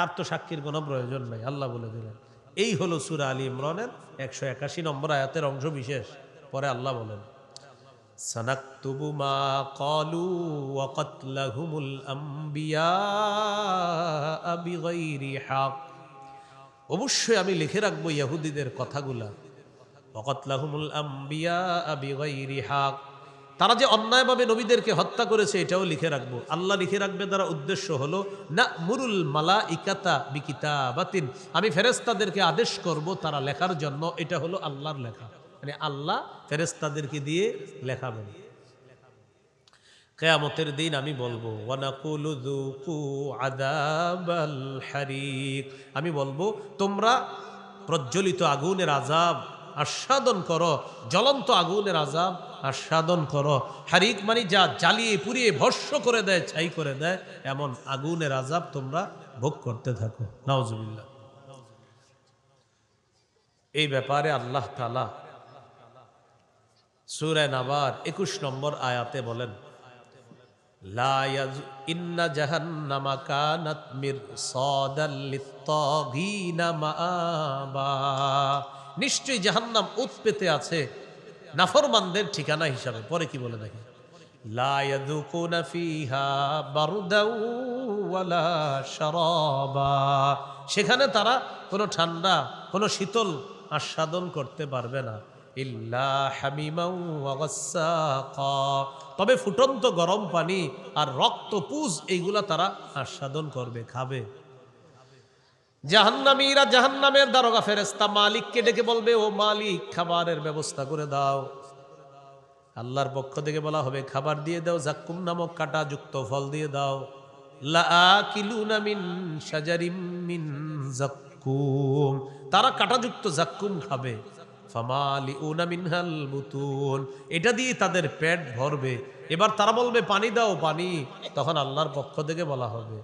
আর তো সাক্ষীর কোনো প্রয়োজন নাই। আল্লাহ বলে দিলেন। এই হলো সূরা আলী ইমরানের 181 নম্বর আয়াতের অংশ বিশেষ। পরে আল্লাহ বলেন, সানাকতুবু মা ক্বালু ওয়া কাতলাহুমুল আমবিয়া বিগাইরি হক। অবশ্যই আমি লিখে রাখবো ইহুদিদের কথাগুলা। ওয়া কাতলাহুমুল আমবিয়া বিগাইরি হক, তারা যে অন্যায়ভাবে নবীদেরকে হত্যা করেছে এটাও লিখে রাখবো। আল্লাহ লিখে রাখবে দ্বারা উদ্দেশ্য হলো না'মুরুল মালাইকাতা বিকিতাবাতিন, আমি ফেরেশতাদেরকে আদেশ করব তারা লেখার জন্য। এটা হলো আল্লাহর লেখা, মানে আল্লাহ ফেরেশতাদেরকে দিয়ে লেখাবেন। কিয়ামতের দিন আমি বলবো ওয়া নাকুলু যুকু আযাবাল হারিক, আমি বলবো তোমরা প্রজ্বলিত আগুনের আযাব আস্বাদন করো, জ্বলন্ত আগুনের আযাব আস্বাদন করো। হারিক মানে যা জ্বালিয়ে পুড়িয়ে ভস্ম করে দেয়, ছাই করে দেয়, এমন আগুনের আযাব তোমরা ভোগ করতে থাকো। নাউজুবিল্লাহ। এই ব্যাপারে আল্লাহ তাআলা সূরা নাবার 21 নম্বর আয়াতে বলেন, লা ইন্না জাহান্নামা কানাত মিরসাদাল লিত্তাগিনা মাআবা, নিশ্চয়ই জাহান্নাম উৎপেতে আছে নাফরমানদের ঠিকানা হিসাবে। পরে কি বলে দেখেন, লা ইয়াযুকুনা ফিহা বারদাও ওয়ালা শারাবা, সেখানে তারা কোনো ঠান্ডা কোনো শীতল আস্বাদন করতে পারবে না। ইল্লা হামিমাও ওয়া গাসসাকা, তবে ফুটন্ত গরম পানি আর রক্তপুজ এইগুলা তারা আস্বাদন করবে, খাবে। জাহান্নামীরা জাহান্নামের দারোগা ফেরেশতা মালিককে ডেকে বলবে, ও মালিক, খাবারের ব্যবস্থা করে দাও। আল্লাহর পক্ষ থেকে বলা হবে, খাবার দিয়ে দাও, জাক্কুম নামক কাঁটা যুক্ত ফল দিয়ে দাও। লাআকিলুনা মিন শাজারিম মিন জাক্কুম, তারা কাঁটাযুক্ত জাক্কুম খাবে। ফামালিউনা মিনহাল বুতুন, এটা দিয়ে তাদের পেট ভরবে। এবার তারা বলবে, পানি দাও, পানি। তখন আল্লাহর পক্ষ থেকে বলা হবে,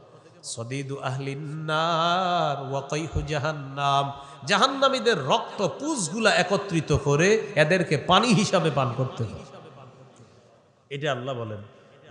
সদিদু আহলিন নার ওয়া কাইহু জাহান্নাম, জাহান্নামীদের রক্ত পুজগুলা একত্রিত করে এদেরকে পানি হিসাবে পান করতে হবে। এটা আল্লাহ বলেন,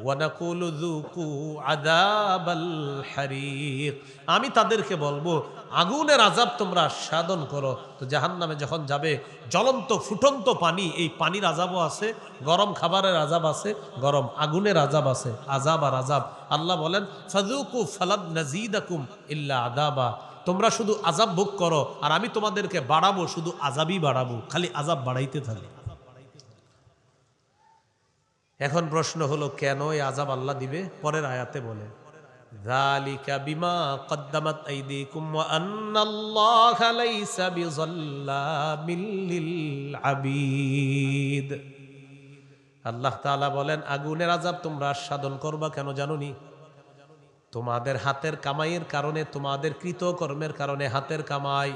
ওয়া নাকুলু যুকু আযাবাল হারিক, আমি তাদেরকে বলবো আগুনের আযাব তোমরা আস্বাদন করো। তো জাহান্নামে যখন যাবে, জ্বলন্ত ফুটন্ত পানি, এই পানির আযাবও আছে, গরম খাবারের আযাব আছে, গরম আগুনের আযাব আছে, আযাব আর আযাব। আল্লাহ বলেন, ফাযুকু ফালান নাযীদাকুম ইল্লা আযাবা, তোমরা শুধু আযাব ভোগ করো আর আমি তোমাদেরকে বাড়াবো, শুধু আযাবই বাড়াবো, খালি আযাব বাড়াইতে থাকবে। এখন প্রশ্ন হলো, কেন এই আযাব আল্লাহ দিবে? পরের আয়াতে বলে, যালিকা বিমা কদ্দামাত আইদিকুম ওয়া আন্নাল্লাহা লাইসা বিযাল্লামিল লিল আবিদ। আল্লাহ তাআলা বলেন, আগুনের আযাব তোমরা আস্বাদন করবা কেন জানোনি? তোমাদের হাতের কামাইয়ের কারণে, তোমাদের কৃতকর্মের কারণে। হাতের কামাই,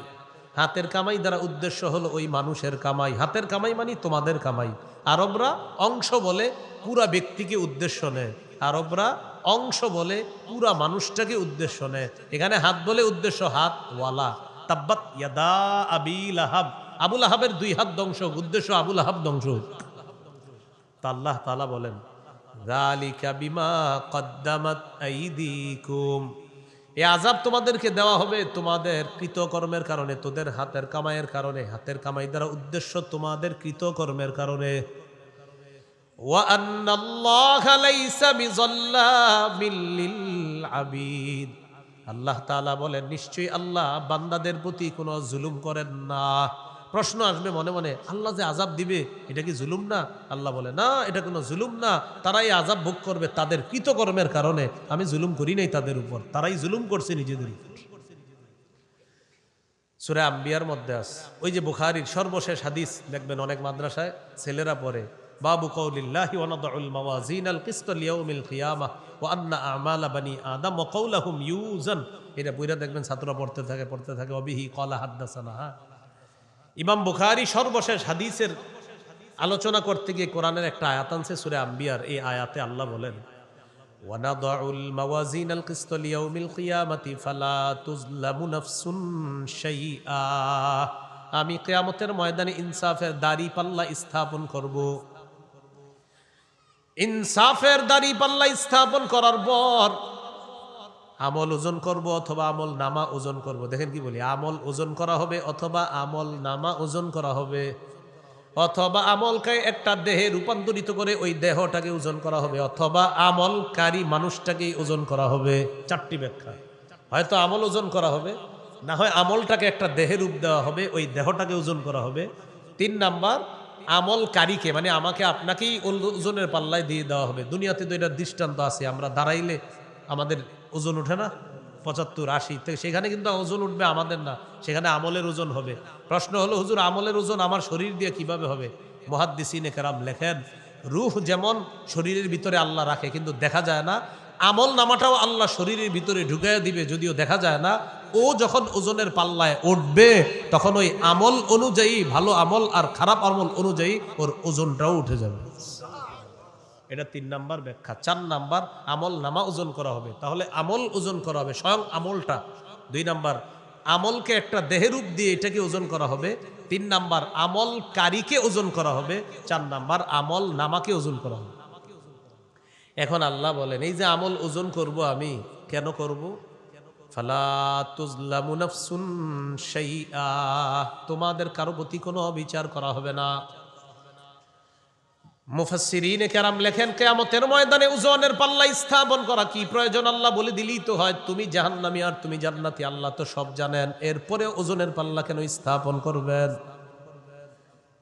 হাতের কামাই দ্বারা উদ্দেশ্য হলো ওই মানুষের কামাই। হাতের কামাই মানে তোমাদের কামাই। আরবরা অংশ বলে পুরা ব্যক্তিকে উদ্দেশ্য নেয়, আরবরা অংশ বলে পুরা মানুষটাকে উদ্দেশ্য নেয়। এখানে হাত বলে উদ্দেশ্য হাত ওয়ালা। তাব্বাত ইয়াদা আবি লাহাব, আবু লাহাবের 2 হাত ধ্বংস, উদ্দেশ্য আবু লাহাব ধ্বংস। তা আল্লাহ তাআলা বলেন, যালিকা বিমা কদ্দামাত আইদিকুম, এই আযাব তোমাদেরকে দেওয়া হবে তোমাদের কৃতকর্মের কারণে, তোদের হাতের কামাইয়ের কারণে। হাতের কামাই দ্বারা উদ্দেশ্য তোমাদের কৃতকর্মের কারণে। ওয়া আন্নাল্লাহা লাইসা বিযাল্লামিল লিল আবিদ, আল্লাহ তাআলা বলেন, নিশ্চয়ই আল্লাহ বান্দাদের প্রতি কোনো জুলুম করেন না। প্রশ্ন আসবে মনে মনে, আল্লাহ যে আযাব দিবে এটা কি জুলুম না? আল্লাহ বলে, না, এটা কোনো জুলুম না। তারাই আযাব ভোগ করবে তাদের কৃতকর্মের কারণে, আমি জুলুম করি নাই তাদের উপর, তারাই জুলুম করছে নিজেদের উপর। সূরা আম্বিয়ার মধ্যে আছে। ওই যে বুখারীর সর্বশেষ হাদিস দেখবেন অনেক মাদ্রাসায় ছেলেরা পড়ে, বাবু কওলিল্লাহি ওয়া নাদউল মাওয়াজিনাল কিসত লিয়াউমিল কিয়ামাহ ওয়া আন্না আমালা বানি আদম ওয়া কওলাহুম ইউজান। এটা পড়ে দেখবেন ছাত্ররা পড়তে থাকে অবিহি ক্বালা হাদাসানা। ইমাম বুখারী সর্বশেষ হাদিসের আলোচনা করতে গিয়ে কোরআনের একটা আয়াত আনছে সূরা আম্বিয়ার। এই আয়াতে আল্লাহ বলেন, ওয়ানাদউল মাওয়াজিনাল কিসত লিয়াউমিল কিয়ামাতি ফালা তুজলামু নাফসুন শাইআ। আমি কিয়ামতের ময়দানে ইনসাফের দাঁড়িপাল্লা স্থাপন করব। ইনসাফের দাঁড়িপাল্লা স্থাপন করার পর আমল ওজন করব অথবা আমল নামা ওজন করব। দেখেন কি বলি, আমল ওজন করা হবে অথবা আমল নামা ওজন করা হবে, অথবা আমলকে একটা দেহে রূপান্তরিত করে ওই দেহটাকে ওজন করা হবে, অথবা আমলকারী মানুষটাকে ওজন করা হবে। চারটি ব্যাখ্যা। হয়তো আমল ওজন করা হবে, না হয় আমলটাকে একটা দেহে রূপ দেওয়া হবে, ওই দেহটাকে ওজন করা হবে। 3 নাম্বার, আমলকারীকে মানে আমাকে আপনাকেই ওজনের পাল্লায় দিয়ে দেওয়া হবে। দুনিয়াতে তো এটার দৃষ্টান্ত আছে, আমরা দাঁড়াইলে আমাদের ওজন ওঠে না 75 80, তো সেখানে কিন্তু ওজন উঠবে আমাদের না, সেখানে আমলের ওজন হবে। প্রশ্ন হলো, হুজুর আমলের ওজন আমার শরীর দিয়ে কিভাবে হবে? মুহাদ্দিসিনে কেরাম লেখেন, রূহ যেমন শরীরের ভিতরে আল্লাহ রাখে কিন্তু দেখা যায় না, আমল নামাটাও আল্লাহ শরীরের ভিতরে ঢুকাইয়া দিবে যদিও দেখা যায় না। ও যখন ওজনের পাল্লায় উঠবে তখন ওই আমল অনুযায়ী, ভালো আমল আর খারাপ আমল অনুযায়ী ওর ওজনটাও উঠে যাবে। এটা 3 নাম্বার ব্যাখ্যা। 4 নাম্বার, আমল নামা ওজন করা হবে। তাহলে আমল ওজন করা হবে, স্বয়ং আমলটা। 2 নাম্বার, আমলকে একটা দেহরূপ দিয়ে এটাকে ওজন করা হবে। 3 নাম্বার, আমলকারীকে ওজন করা হবে। 4 নাম্বার, আমল নামাকে ওজন করা হবে। এখন আল্লাহ বলেন, এই যে আমল ওজন করব আমি, কেন করব? ফালা তুজলামু নাফসুন শাইআ, তোমাদের কারো প্রতি কোনো বিচার করা হবে না। মুফাসসিরিনে কেরাম লেখেন, কিয়ামতের ময়দানে ওজনের পাল্লা স্থাপন করা কি প্রয়োজন? আল্লাহ বলে দিলেই তো হয়, তুমি জাহান্নামী আর তুমি জান্নাতি, আল্লাহ তো সব জানেন, এরপরে ওজনের পাল্লা কেন স্থাপন করবেন?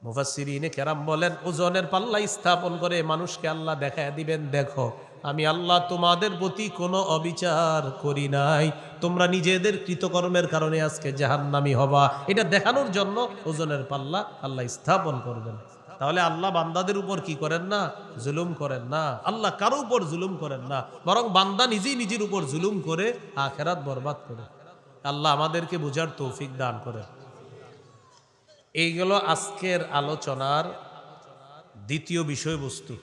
মুফাসসিরিনে কেরাম বলেন, ওজনের পাল্লা স্থাপন করে মানুষকে আল্লাহ দেখায় দিবেন, দেখো আমি আল্লাহ তোমাদের প্রতি কোনো অবিচার করি নাই, তোমরা নিজেদের কৃতকর্মের কারণে আজকে জাহান্নামী হবা। এটা দেখানোর জন্য ওজনের পাল্লা আল্লাহ স্থাপন করবেন। তাহলে আল্লাহ বান্দাদের উপর কি করেন না? জুলুম করেন না। আল্লাহ কারো উপর জুলুম করেন না, বরং বান্দা নিজেই নিজের উপর জুলুম করে আখিরাত বরবাদ করে। আল্লাহ আমাদেরকে বুঝার তৌফিক দান করে। এইগুলো আজকের আলোচনার দ্বিতীয় বিষয়বস্তু।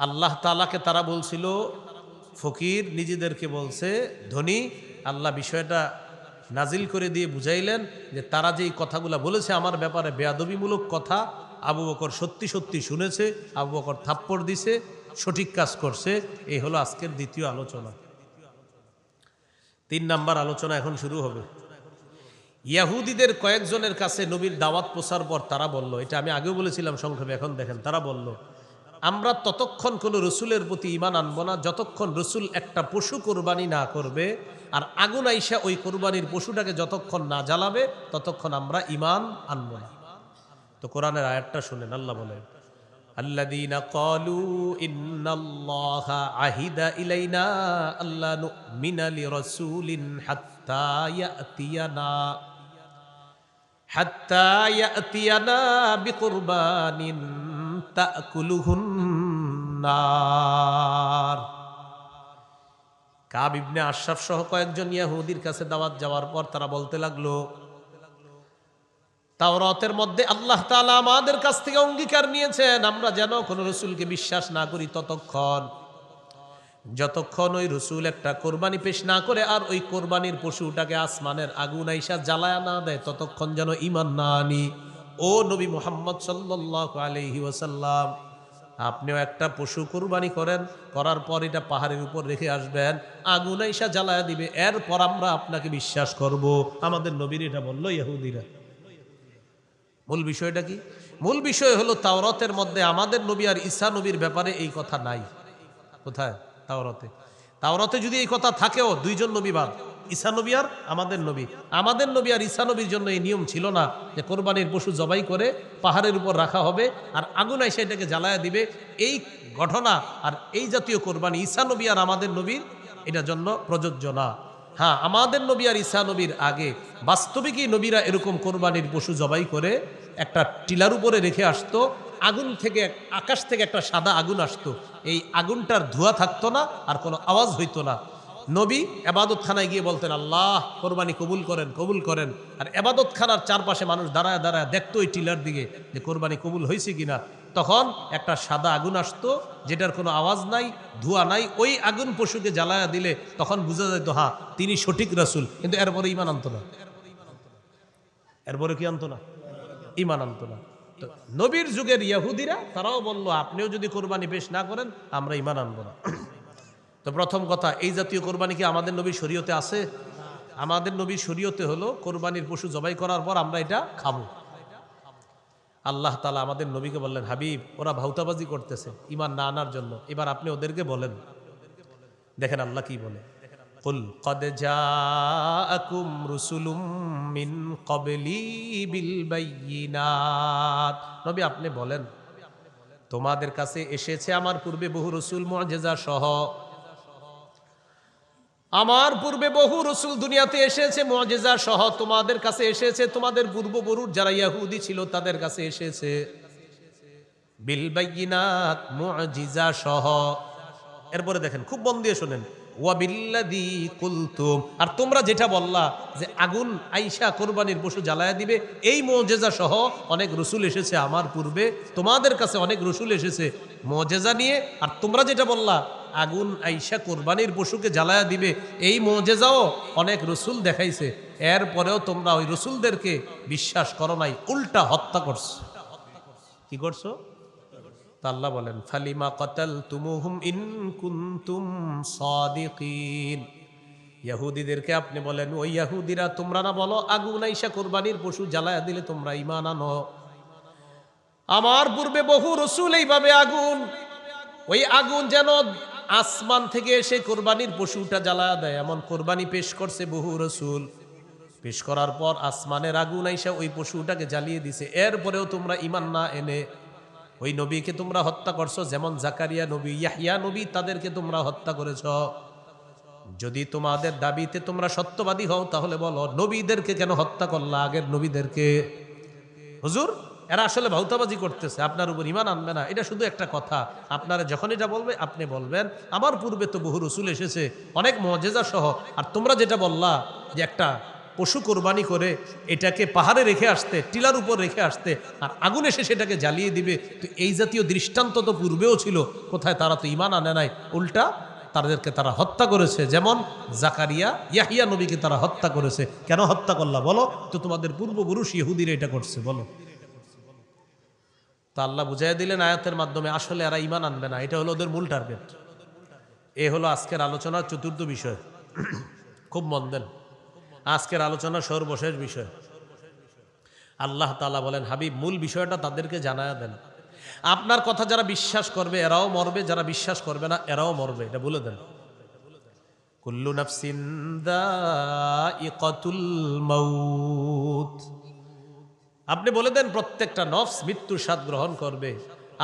আল্লাহ তাআলাকে তারা বলছিল ফকির, নিজেদেরকে বলছে ধনী। আল্লাহ বিষয়টা নাজিল করে দিয়ে বুঝাইলেন যে তারা যেই কথাগুলো বলেছে আমার ব্যাপারে বেয়াদবিমূলক কথা, আবু বকর সত্যি সত্যি শুনেছে, আবু বকর থাপ্পড় দিছে, সঠিক কাজ করছে। এই হলো আজকের দ্বিতীয় আলোচনা। 3 নাম্বার আলোচনা এখন শুরু হবে। ইয়াহুদিদের কয়েকজনের কাছে নবীর দাওয়াত প্রচার পর তারা বলল, এটা আমি আগেও বলেছিলাম সংক্ষেপে, এখন দেখেন তারা বলল, আমরা ততক্ষণ কোনো রসুলের প্রতি ঈমান আনবো না যতক্ষণ রসুল একটা পশু কোরবানি না করবে, আর আগুন আইসা ওই কোরবানির পশুটাকে যতক্ষণ না জ্বালাবে ততক্ষণ আমরা ঈমান আনবো না। তো কোরআনের আয়াতটা শুনেন, আল্লাহ বলেন, আল্লাযীনা ক্বালু ইন্নাল্লাহা আহিদা ইলাইনা আল্লা নু'মিনা লিরাসূলিন হাত্তা ইয়াতিয়ানা বিকুরবানিন তাকুলুহুন নার। কাব ইবনে আশরাফ সহ কয়েকজন ইহুদির কাছে দাওয়াত যাওয়ার পর তারা বলতে লাগলো, তাওরাতের মধ্যে আল্লাহ তাআলা আমাদের কাছ থেকে অঙ্গীকার নিয়েছেন আমরা যেন কোনো রসুলকে বিশ্বাস না করি যতক্ষণ ওই রসুল একটা কোরবানি পেশ না করে আর ওই কোরবানির পশুটাকে আসমানের আগুন আইসা জ্বালায়া না দেয় ততক্ষণ যেন ঈমান না আনি। ও নবী মুহাম্মদ সাল্লাল্লাহু আলাইহি ওয়াসাল্লাম, আপনিও একটা পশু কোরবানি করেন, করার পর এটা পাহাড়ের উপর রেখে আসবেন, আগুন আইসা জ্বালায়া দিবে, এরপর আমরা আপনাকে বিশ্বাস করব। আমাদের নবীর এটা বলল ইহুদিরা। মূল বিষয়টা কি? মূল বিষয় হলো তাওরাতের মধ্যে আমাদের নবী আর ঈসা নবীর ব্যাপারে এই কথা নাই। কোথায়? তাওরাতে যদি এই কথা থাকেও, 2 জন নবী বাদ, ঈসা নবী আর আমাদের নবী। আমাদের নবী আর ঈসা নবীর জন্য এই নিয়ম ছিল না যে কোরবানির পশু জবাই করে পাহাড়ের উপর রাখা হবে আর আগুন এসে এটাকে জ্বালায়া দিবে। এই ঘটনা আর এই জাতীয় কোরবানি ঈসা নবী আর আমাদের নবীর এটার জন্য প্রযোজ্য না। হ্যাঁ, আমাদের নবী আর ঈসা নবীর আগে বাস্তবিকই নবীরা এরকম কোরবানির পশু জবাই করে একটা টিলার উপরে রেখে আসতো। আগুন থেকে, আকাশ থেকে একটা সাদা আগুন আসতো। এই আগুনটার ধোঁয়া থাকতো না, আর কোনো আওয়াজ হইতো না। নবী এবাদতখানায় গিয়ে বলতেন, আল্লাহ কোরবানি কবুল করেন, কবুল করেন। আর এবাদতখানার চারপাশে মানুষ দাঁড়ায় দাঁড়ায় দেখতো ওই টিলার দিকে যে কোরবানি কবুল হয়েছে কিনা। তখন একটা সাদা আগুন আসতো, যেটার কোনো আওয়াজ নাই, ধোঁয়া নাই। ওই আগুন পশুকে জ্বালায়া দিলে তখন বোঝা যেত হ্যাঁ তিনি সঠিক রাসূল। কিন্তু এরপরে ঈমান আনতো না। এরপরে কি আনতো না? ঈমান আনতো না। তো নবীর যুগের ইহুদিরা তারাও বলল, আপনিও যদি কোরবানি পেশ না করেন আমরা ঈমান আনবো না। তো প্রথম কথা, এই জাতীয় কোরবানি কি আমাদের নবীর শরীয়তে আছে? আমাদের নবীর শরীয়তে হলো কোরবানির পশু জবাই করার পর আমরা এটা খাবো। আল্লাহ তাআলা আমাদের নবীকে বললেন, হাবিব ওরা ভাউতাবাজি করতেছে ঈমান না আনার জন্য, এবার আপনি ওদেরকে বলেন। দেখেন আল্লাহ কি বলে, কুল কদ জাআকুম রুসুলুম মিন ক্বাবলি বিল বায়িনাত। নবী আপনি বলেন, তোমাদের কাছে এসেছে আমার পূর্বে বহু রসুল মুআজিজা সহ। আমার পূর্বে বহু রসুল দুনিয়াতে এসেছে মুআজিজা সহ, তোমাদের কাছে এসেছে। তোমাদের পূর্ববর্তী যারা ইহুদি ছিল তাদের কাছে এসেছে বিল বায়িনাত, মুআজিজা সহ। এরপরে দেখেন, খুব মন দিয়ে শোনেন, ওয়া বিল্লাযী কুলতুম, আর তোমরা যেটা বললা যে আগুন আইসা কোরবানির পশু জ্বালায়া দিবে, এই মুআজিজা সহ অনেক রসুল এসেছে আমার পূর্বে, তোমাদের কাছে অনেক রসুল এসেছে মুআজিজা নিয়ে। আর তোমরা যেটা বললা আগুন আইসা কোরবানির পশুকে জ্বালায়া দিবে, এই মুআজিজাও অনেক রসুল দেখাইছে, এরপরেও তোমরা ওই রসুলদেরকে বিশ্বাস করো নাই, উল্টা হত্যা করছো। কি করছো? আল্লাহ বলেন, ফালিমা কাতালতুমুহুম ইন কুনতুম সাদিকিন। ইহুদিদেরকে আপনি বলেন, ওই ইহুদিরা তোমরা না বলো আগুন আইসা কোরবানির পশু জ্বালায়া দিলে তোমরা ঈমান আনো? আমার পূর্বে বহু রসুল এইভাবে আগুন, ওই আগুন যেন আসমান থেকে এসে কোরবানির পশুটা জ্বালায়া দেয়, এমন কোরবানি পেশ করছে বহু রসুল। পেশ করার পর আসমানের আগুন আইসা ওই পশুটাকে জ্বালিয়ে দিছে, এরপরেও তোমরা ঈমান না এনে ওই নবীকে তোমরা হত্যা করছো। যেমন জাকারিয়া নবী, ইয়াহইয়া নবী, তাদেরকে তোমরা হত্যা করেছ। যদি তোমাদের দাবিতে তোমরা সত্যবাদী হও তাহলে বলো নবীদেরকে কেন হত্যা করলা, আগের নবীদেরকে? হুজুর এরা আসলে ভাউতাবাজি করতেছে, আপনার উপর ঈমান আনবে না, এটা শুধু একটা কথা। আপনারা যখন এটা বলবে আপনি বলবেন, আমার পূর্বে তো বহু রসুল এসেছে অনেক মুআজিজা সহ, আর তোমরা যেটা বললা যে একটা পশু কোরবানি করে এটাকে পাহাড়ে রেখে আসতে, টিলার উপর রেখে আসতে, আর আগুন এসে সেটাকে জ্বালিয়ে দিবে, তো এই জাতীয় দৃষ্টান্ত তো পূর্বেও ছিল, কোথায়? তারা তো ঈমান আনে নাই, উল্টা তাদেরকে তারা হত্যা করেছে। যেমন জাকারিয়া, ইয়াহইয়া নবীকে তারা হত্যা করেছে। কেন হত্যা করলা বলো? তো তোমাদের পূর্বপুরুষ ইহুদিরা এটা করছে, বলো। তা আল্লাহ বুঝাইয়া দিলেন আয়াতের মাধ্যমে, আসলে এরা ঈমান আনবে না, এটা হলো ওদের মূল টার্গেট। এ হলো আজকের আলোচনার চতুর্থ বিষয়। খুব মন দেন, আজকের আলোচনা সর্বশেষ বিষয়। আল্লাহ তাআলা বলেন, হাবিব মূল বিষয়টা তাদেরকে জানায়া দেন। আপনার কথা যারা বিশ্বাস করবে এরাও মরবে, যারা বিশ্বাস করবে না এরাও মরবে, এটা বলে দেন। কুল্লু নাফসিন যায়িকাতুল মাউত। আপনি বলে দেন প্রত্যেকটা নফস মৃত্যুর স্বাদ গ্রহণ করবে।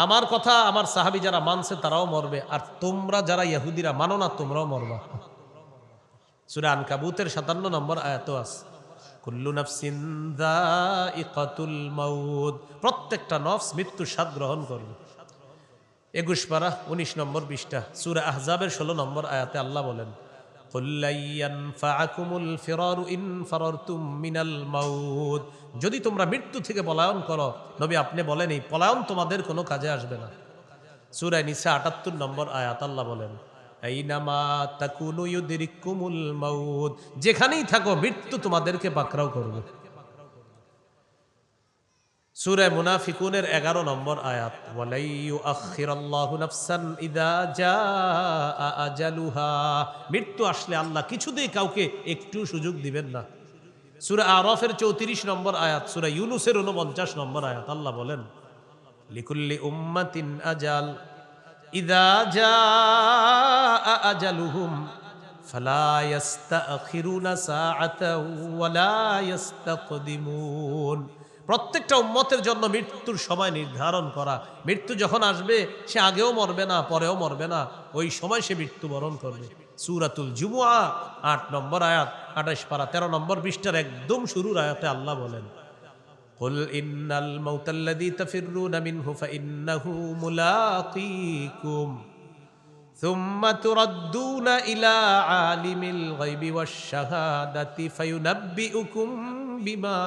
আমার কথা আমার সাহাবী যারা মানছে তারাও মরবে, আর তোমরা যারা ইহুদিরা মানো না তোমরাও মরবা। সূরা আনকাবুতের 57 নম্বর আয়াত আছে, কুল্লু নাফসিন যায়িকাতুল মাউত, প্রত্যেকটা নফস মৃত্যুর স্বাদ গ্রহণ করবে। 21 পারা 19 নম্বর পৃষ্ঠা সূরা আহজাবের 16 নম্বর আয়াতে আল্লাহ বলেন, কুল লা ইয়ানফাআকুমুল ফিরারু ইন ফারারতুম মিনাল মাউত। যদি তোমরা মৃত্যু থেকে পলায়ন করো, নবী আপনি বলেন এই পলায়ন তোমাদের কোনো কাজে আসবে না। সূরা নিসা 78 নম্বর আয়াত আল্লাহ বলেন, আইনামা তাকুনু ইউদরিকুমুল মাউত, যেখানেই থাকো মৃত্যু তোমাদেরকে পাকড়াও করবে। সূরা মুনাফিকুনের 11 নম্বর আয়াত, ওয়ালাই ইউআখিরাল্লাহু নাফসান ইযা জাআ আজালুহা, মৃত্যু আসলে আল্লাহ কিছুতেই কাউকে একটু সুযোগ দিবেন না। সূরা আরাফের 34 নম্বর আয়াত, সূরা ইউনূসের 49 নম্বর আয়াত আল্লাহ বলেন, লিকুল্লি উম্মাতিন আজাল ইযা জাআ আজালুহুম ফালা ইস্তাখিরুনা সাআতাও ওয়ালা ইস্তাকদিমুন। প্রত্যেকটা উম্মতের জন্য মৃত্যুর সময় নির্ধারণ করা। মৃত্যু যখন আসবে সে আগেও মরবে না, পরেও মরবে না, ওই সময় সে মৃত্যুবরণ করবে। সূরাতুল জুমুআ ৮ নম্বর আয়াত, ২৮ পারা ১৩ নম্বর পৃষ্ঠার একদম শুরুর আয়াতে আল্লাহ বলেন, কুল ইন্নাল মাউতাল্লাযী তাফিররুনা মিনহু ফাইন্নাহু মুলাকীকুম সুম্মা তুরাদ্দুনা ইলা আলিমিল গায়বি ওয়াশ শাহাদাতি ফায়ুনাব্বিউকুম বিমা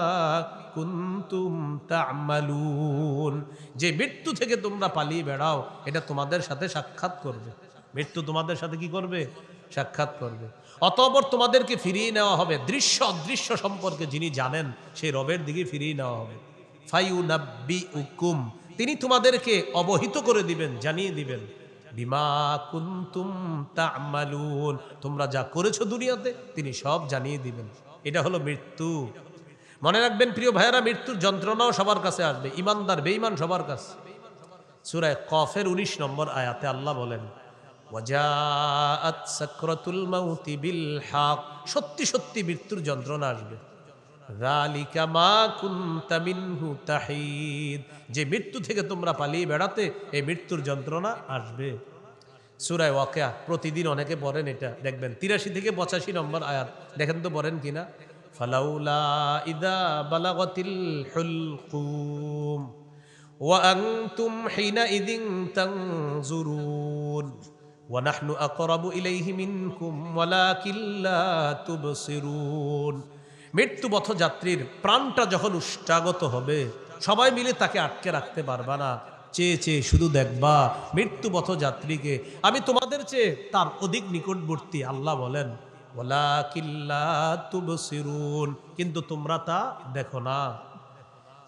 কুনতুম তা'মালুন। যে মৃত্যু থেকে তোমরা পালিয়ে বেড়াও, এটা তোমাদের সাথে সাক্ষাৎ করবে। মৃত্যু তোমাদের সাথে কি করবে? সাক্ষাৎ করবে। অতঃপর তোমাদেরকে ফিরিয়ে নেওয়া হবে দৃশ্য অদৃশ্য সম্পর্কে যিনি জানেন সেই রবের দিকে ফিরিয়ে নেওয়া হবে। ফায়ুনাব্বিউকুম, তিনি তোমাদেরকে অবহিত করে দিবেন, জানিয়ে দিবেন, বিমা কুনতুম তা'মালুন, তোমরা যা করেছো দুনিয়াতে তিনি সব জানিয়ে দিবেন। এটা হলো মৃত্যু। মনে রাখবেন প্রিয় ভাইয়েরা, মৃত্যুর যন্ত্রণাও সবার কাছে আসবে, ইমানদার বেঈমান সবার কাছে। সূরা কফের ১৯ নম্বর আয়াতে আল্লাহ বলেন, ওয়াজাআত সাকরাতুল মাউতি বিল হক, সত্যি সত্যি মৃত্যুর যন্ত্রণা আসবে। যালিকা মা কুনতা মিনহু তাহিদ, যে মৃত্যু থেকে তোমরা পালিয়ে বেড়াতে এই মৃত্যুর যন্ত্রণা আসবে। সূরা ওয়াকিয়া প্রতিদিন অনেকে পড়েন, এটা দেখবেন ৮৩ থেকে ৮৫ নম্বর আয়াত, দেখেন তো পড়েন কিনা। ফালাউলা ইযা বালাগাতিল হুলকুম ওয়া আনতুম হিনাইযিন তানজুরুন ওয়া নাহনু আকরাবু ইলাইহি মিনকুম ওয়ালাকিন লা তুবসিরুন। মৃত্যুপথ যাত্রীর প্রাণটা যখন উষ্টাগত হবে, সবাই মিলে তাকে আটকে রাখতে পারবা না, চেয়ে চেয়ে শুধু দেখবা মৃত্যুপথ যাত্রীকে আমি তোমাদের চেয়ে তার অধিক নিকটবর্তী। আল্লাহ বলেন, ওয়ালাকিন লা তুবসিরুন, কিন্তু তোমরা তা দেখো না।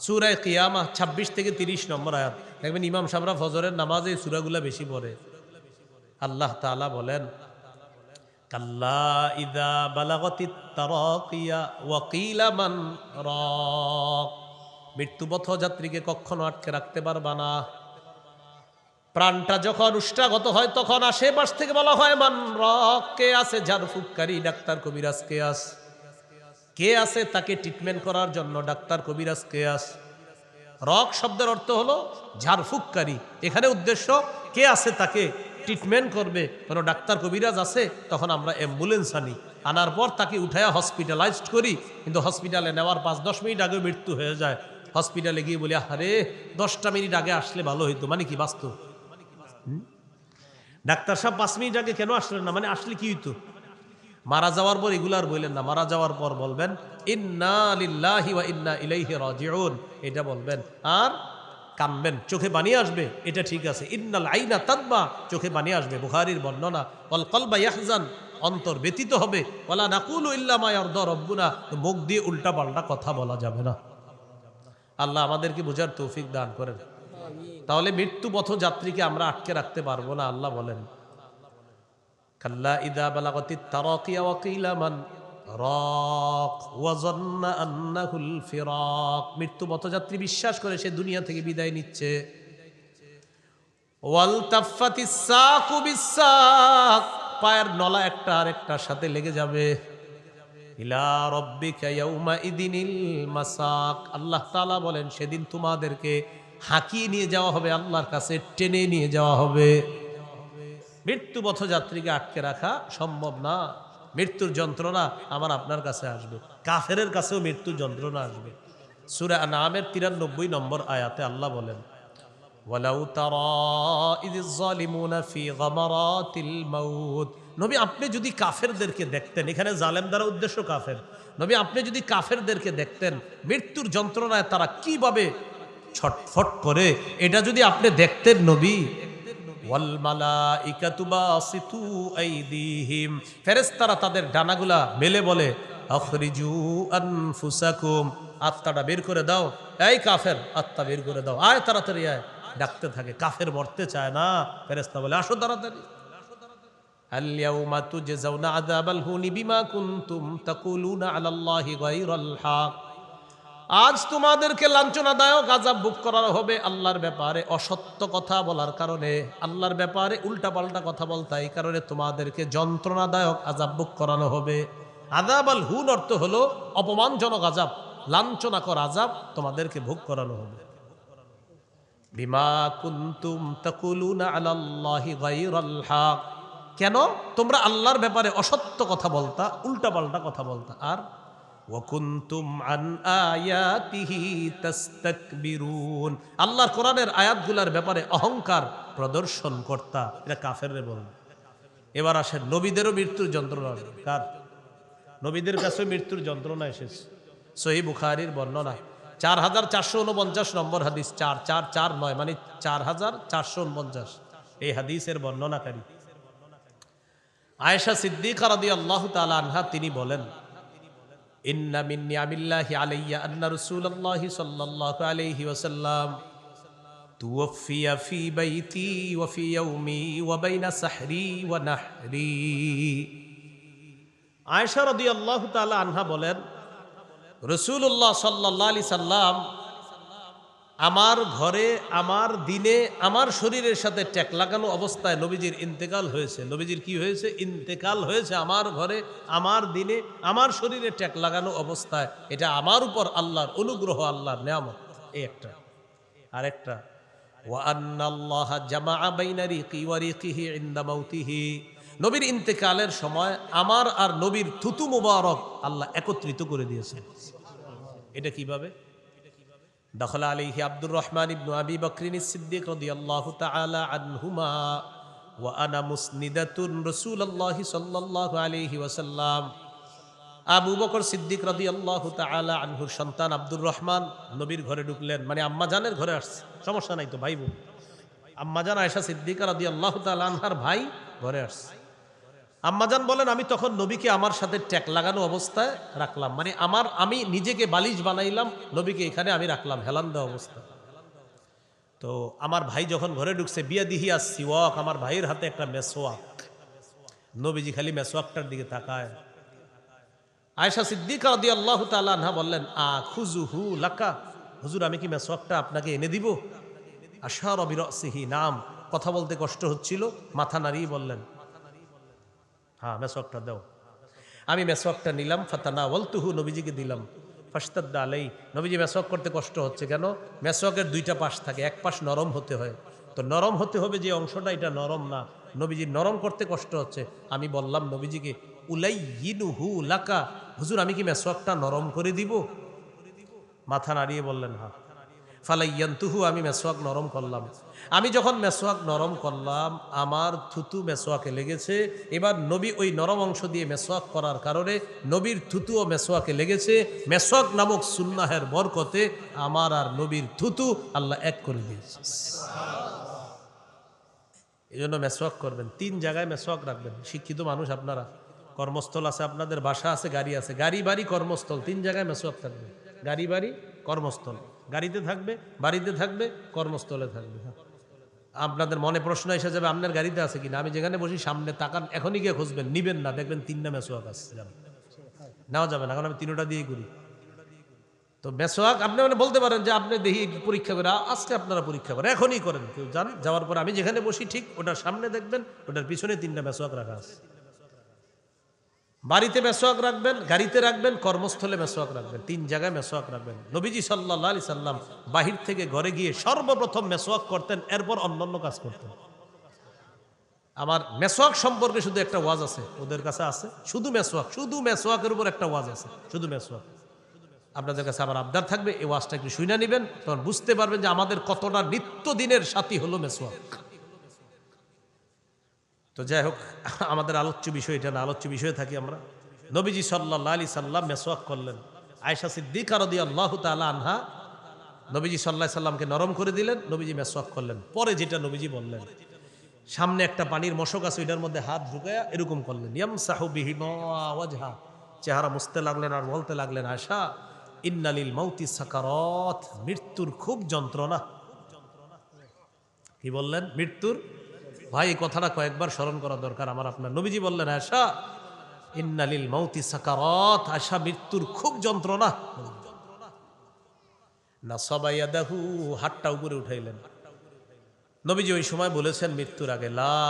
সূরা কিয়ামা ২৬ থেকে ৩০ নম্বর আয়াত, দেখবেন ইমাম সাহেবরা ফজরের নামাজে এই সূরাগুলা বেশি পড়ে। আল্লাহ তাআলা বলেন, কাল্লা ইযা বালাগাতিত তারাকিয়া ওয়া কিলা মান রাক, মৃত্যুপথ যাত্রীকে কখনো আটকে রাখতে পারবা না। প্রাণটা যখন উষ্টাগত হয় তখন আশেপাশ থেকে বলা হয় মান রাক, কে আছে ঝাড়ফুঁককারী, ডাক্তার কবিরাজ কে আছে, কে আছে তাকে ট্রিটমেন্ট করার জন্য, ডাক্তার কবিরাজ কে আছে। রক শব্দের অর্থ হলো ঝাড়ফুঁককারী, এখানে উদ্দেশ্য কে আছে তাকে ট্রিটমেন্ট করবে, কোনো ডাক্তার কবিরাজ আছে, তখন আমরা অ্যাম্বুলেন্স আনি, আনার পর তাকে উঠায়া হসপিটালাইজড করি। কিন্তু হসপিটালে নেওয়ার ৫-১০ মিনিট আগে মৃত্যু হয়ে যায়। হসপিটালে গিয়ে বলি, আরে ১০টা মিনিট আগে আসলে ভালো হইতো, মানে কি বাস্তব? ডাক্তার সাহেব ৫ মিনিট আগে কেন আসলেন না, মানে আসলে কি হইতো? মারা যাওয়ার পর এগুলো আর বললেন না, মারা যাওয়ার পর বলবেন ইন্না লিল্লাহি ওয়া ইন্না ইলাইহি রাজিউন, এটা বলবেন। আর কানবেন, চোখে পানি আসবে, এটা ঠিক আছে। ইন্নাল আইনা তাদমা, চোখে পানি আসবে, বুখারীর বর্ণনা। ওয়াল কলবা ইয়াহজান, অন্তর ব্যথিত হবে। ওয়ালা নাকুলু ইল্লা মা ইয়ারদা রব্বুনা, মুখ দিয়ে উল্টা পাল্টা কথা বলা যাবে না। আল্লাহ আমাদেরকে বোঝার তৌফিক দান করেন। তাহলে মৃত্যুপথ যাত্রীকে আমরা আটকে রাখতে পারবো না। আল্লাহ বলেন, কাল্লা ইযা বালাগাতিত তারাকিয়া ওয়া কিলা মান রাক ওয়া যান্না আন্নাহুল ফিরাক, মৃত্যুপথ যাত্রী বিশ্বাস করে সে দুনিয়া থেকে বিদায় নিচ্ছে। ওয়াল তাফাতিস সাকু বিসাক, পায়ের নলা একটা আরেকটার সাথে লেগে যাবে। ইলা রাব্বিকা ইয়াউমা ইদিনিল মাসাক, আল্লাহ তাআলা বলেন সেদিন তোমাদেরকে হাঁকিয়ে নিয়ে যাওয়া হবে, আল্লাহর কাছে টেনে নিয়ে যাওয়া হবে। মৃত্যুপথ যাত্রীকে আটকে রাখা সম্ভব না। মৃত্যুর যন্ত্রণা আমার আপনার কাছে আসবে, কাফেরের কাছেও মৃত্যুর যন্ত্রণা আসবে। সূরা আনআমের ৯৩ নম্বর আয়াতে আল্লাহ বলেন, ওয়ালাউ তারা ইযিজ যালিমুনা ফি গামারাতিল মাউত, নবী আপনি যদি কাফেরদেরকে দেখতেন, এখানে জালেম দ্বারা উদ্দেশ্য কাফের, নবী আপনি যদি কাফেরদেরকে দেখতেন মৃত্যুর যন্ত্রণায় তারা কিভাবে ছটফট করে, এটা যদি আপনি দেখতেন নবী। ওয়াল মালাইকাতু বাসিতু আইদিহিম, ফেরেশতারা তাদের ডানাগুলা মেলে বলে, আখরিজু আনফুসাকুম, আত্মাটা বের করে দাও, এই কাফের আত্মা বের করে দাও, আয় তাড়াতাড়ি আয়। ডাকতে থাকে, কাফের মরতে চায় না, ফেরেশতা বলে আসো তাড়াতাড়ি। আল ইয়াউমা তুজজাউনা আযাবাল হুনি বিমা কুনতুম তাকুলুনা আলাল্লাহি গায়রাল হক, আজ তোমাদেরকে লাঞ্ছনাদায়ক আযাব ভোগ করানো হবে আল্লাহর ব্যাপারে অসত্য কথা বলার কারণে, আল্লাহর ব্যাপারে উল্টাপাল্টা কথা বলতে, এই কারণে তোমাদেরকে যন্ত্রণাদায়ক আযাব ভোগ করানো হবে। আযাবাল হুন অর্থ হলো অপমানজনক আযাব, লাঞ্ছনাকর আযাব তোমাদেরকে ভোগ করানো হবে। বিমা কুনতুম তাকুলুনা আলাল্লাহি গায়রাল হক, কেন তোমরা আল্লাহর ব্যাপারে অসত্য কথা বলতা, উল্টাপাল্টা কথা বলতা, আর ওয়াকুনতুম আন আয়াতিহি তাস্তাকবিরুন, আল্লাহর কোরআনের আয়াতগুলোর ব্যাপারে অহংকার প্রদর্শন করতা। এটা কাফেররে বলেন। এবার আসেন নবীদেরও মৃত্যুর যন্ত্রণা। কার? নবীদের কাছে মৃত্যুর যন্ত্রণা এসেছে। সহিহ বুখারীর বর্ণনা 4449 নম্বর হাদিস, 4449 মানে 4449, এই হাদিসের বর্ণনাকারী আয়েশা সিদ্দিকা রাদিয়াল্লাহু তাআলা আনহা, তিনি বলেন, ইন্না মিন নিআমিল্লাহি আলাইয়া আন্না রাসূলুল্লাহি সাল্লাল্লাহু আলাইহি ওয়াসাল্লাম তুওফিয়া ফি বাইতি ওয়া ফি ইয়াউমি ওয়া বাইনা সাহরি ওয়া নাহরি। আয়েশা রাদিয়াল্লাহু তাআলা আনহা বলেন, রাসূলুল্লাহ সাল্লাল্লাহু আলাইহি সাল্লাম আমার ঘরে, আমার দিনে, আমার শরীরের সাথে ট্যাক লাগানো অবস্থায় নবীজির ইন্তেকাল হয়েছে। নবীজির কি হয়েছে? ইন্তেকাল হয়েছে আমার ঘরে, আমার দিনে, আমার শরীরে ট্যাক লাগানো অবস্থায়। এটা আমার উপর আল্লাহর অনুগ্রহ, আল্লাহর নিয়ামত। এই একটা। আরেকটা, ওয়া আন্নাল্লাহা জামাআ বাইনা রিকি ওয়া রিকিহি ইনদা মাউতিহি, নবীর ইন্তেকালের সময় আমার আর নবীর থুতু মুবারক আল্লাহ একত্রিত করে দিয়েছেন। এটা কিভাবে? দাখালা আলাইহি আব্দুর রহমান ইবনে আবি বকরিন সিদ্দিক রাদিয়াল্লাহু তাআলা আনহুমা ওয়া আনা মুসনিদাতুন রাসূলুল্লাহি সাল্লাল্লাহু আলাইহি ওয়াসাল্লাম। আবু বকর সিদ্দিক রাদিয়াল্লাহু তাআলা আনহুর সন্তান আব্দুর রহমান নবীর ঘরে ঢুকলেন, মানে আম্মা জানের ঘরে আসছে, সমস্যা নাই তো ভাই বোন। আম্মা জান আয়েশা সিদ্দিকা রাদিয়াল্লাহু তাআলা আনহার ভাই ঘরে আসছে। আম্মাজান বলেন, আমি তখন নবীকে আমার সাথে ট্যাক লাগানো অবস্থায় রাখলাম, মানে আমি নিজেকে বালিশ বানাইলাম, নবীকে এখানে আমি রাখলাম হেলান দেওয়া অবস্থায়। তো আমার ভাই যখন ঘরে ঢুকছে, বিয়াদিহি সিওয়াক, আমার ভাইয়ের হাতে একটা মেসওয়াক। নবীজি খালি মেসওয়াকটার দিকে তাকায়। আয়েশা সিদ্দিকা রাদিয়াল্লাহু তাআলা আনহা বললেন, আখুযুহু লাকা, হুজুর আমি কি মেসওয়াকটা আপনাকে এনে দিব? আশারা বিরাসিহি, নাম। কথা বলতে কষ্ট হচ্ছিল, মাথা নাড়িয়ে বললেন, হ্যাঁ মেসওয়াকটা দাও। আমি মেসওয়াকটা নিলাম, ফাতানাওয়ালতুহু, নবীজিকে দিলাম। ফাশতাদ্দা আলাই, নবীজি মেসওয়াক করতে কষ্ট হচ্ছে। কেন? মেসওয়াকের দুইটা পাশ থাকে, এক পাশ নরম হতে হয়, তো নরম হতে হবে যে অংশটা, এটা নরম না। নবীজি নরম করতে কষ্ট হচ্ছে। আমি বললাম নবীজিকে, উলাইয়িনুহু লাকা, হুজুর আমি কি মেসওয়াকটা নরম করে দিব? মাথা নাড়িয়ে বললেন হ্যাঁ। ফালাইয়ান্তুহু, আমি মেসওয়াক নরম করলাম। আমি যখন মেসওয়াক নরম করলাম, আমার থুতু মেসওয়াকে লেগেছে। এবার নবী ওই নরম অংশ দিয়ে মেসওয়াক করার কারণে নবীর থুতুও মেসওয়াকে লেগেছে। মেসওয়াক নামক সুন্নাহের বরকতে আমার আর নবীর থুতু আল্লাহ এক করে দিয়েছে। এই জন্য মেসওয়াক করবেন, 3 জায়গায় মেসওয়াক রাখবেন। শিক্ষিত মানুষ আপনারা, কর্মস্থল আছে আপনাদের, বাসা আছে, গাড়ি আছে, গাড়ি বাড়ি কর্মস্থল, 3 জায়গায় মেসওয়াক থাকবে। গাড়ি বাড়ি কর্মস্থল, গাড়িতে থাকবে, বাড়িতে থাকবে, কর্মস্থলে থাকবে। আপনাদের মনে প্রশ্ন এসে যাবে, আপনার গাড়িতে আছে কিনা? আমি যেখানে বসি সামনে তাকান, এখনই গিয়ে খুঁজবেন, নিবেন না, দেখবেন 3টা মেসওয়াক আছে। নেওয়া যাবে না, কারণ আমি 3টা দিয়েই করি। তো মেসওয়াক আপনি মানে বলতে পারেন যে আপনি দেখি পরীক্ষা করে, আজকে আপনারা পরীক্ষা করেন, এখনই করেন, কেউ যান, যাওয়ার পর আমি যেখানে বসি ঠিক ওটার সামনে দেখবেন, ওটার পিছনে 3টা মেসওয়াক রাখা আছে। বাড়িতে মেসওয়াক রাখবেন, গাড়িতে রাখবেন, কর্মস্থলে মেসওয়াক রাখবেন, 3 জায়গায় মেসওয়াক রাখবেন। নবীজি সাল্লাল্লাহু আলাইহি সাল্লাম বাহির থেকে ঘরে গিয়ে সর্বপ্রথম মেসওয়াক করতেন, এরপর অন্যান্য কাজ করতেন। আমার মেসওয়াক সম্পর্কে শুধু একটা ওয়াজ আছে, ওদের কাছে আছে শুধু মেসওয়াক, শুধু মেসওয়াকের উপর একটা ওয়াজ আছে, শুধু মেসওয়াক। আপনাদের কাছে আমার আবদার থাকবে, এই ওয়াজটা একটু শুনে নেবেন, তখন বুঝতে পারবেন যে আমাদের কতটা নিত্যদিনের সাথী হলো মেসওয়াক। তো যাই হোক, আমাদের আলোচ্য বিষয় এটা না, আলোচ্য বিষয়ে থাকি আমরা। নবীজি সাল্লাল্লাহু আলাইহি সাল্লাম মেসওয়াক করলেন। আয়েশা সিদ্দিকা রাদিয়াল্লাহু তাআলা আনহা নবীজি সাল্লাল্লাহু আলাইহি সাল্লামকে নরম করে দিলেন, নবীজি মেসওয়াক করলেন। পরে যেটা নবীজি বললেন, সামনে একটা পানির মশক আছে, ওইটার মধ্যে হাত ঢুকায়া এরকম করলেন, ইয়ামসাহু বিহিমা ওয়াজহা, চেহারা মুছতে লাগলেন আর বলতে লাগলেন, আয়েশা ইন্নালিল মাউতি সাকারাত, মৃত্যুর খুব যন্ত্রণা। কি বললেন? মৃত্যুর। ভাই এই কথাটা কয়েকবার স্মরণ করা দরকার আমার আপনার। নবীজি বললেন, আয়েশা ইন্নালিল মাউতি সাকারাত, আয়েশা মৃত্যুর খুব যন্ত্রণা। নাসাবা ইয়াদাহু, হাতটা উপরে উঠাইলেন। নবীজি ওই সময় বলেছেন মৃত্যুর আগে, লা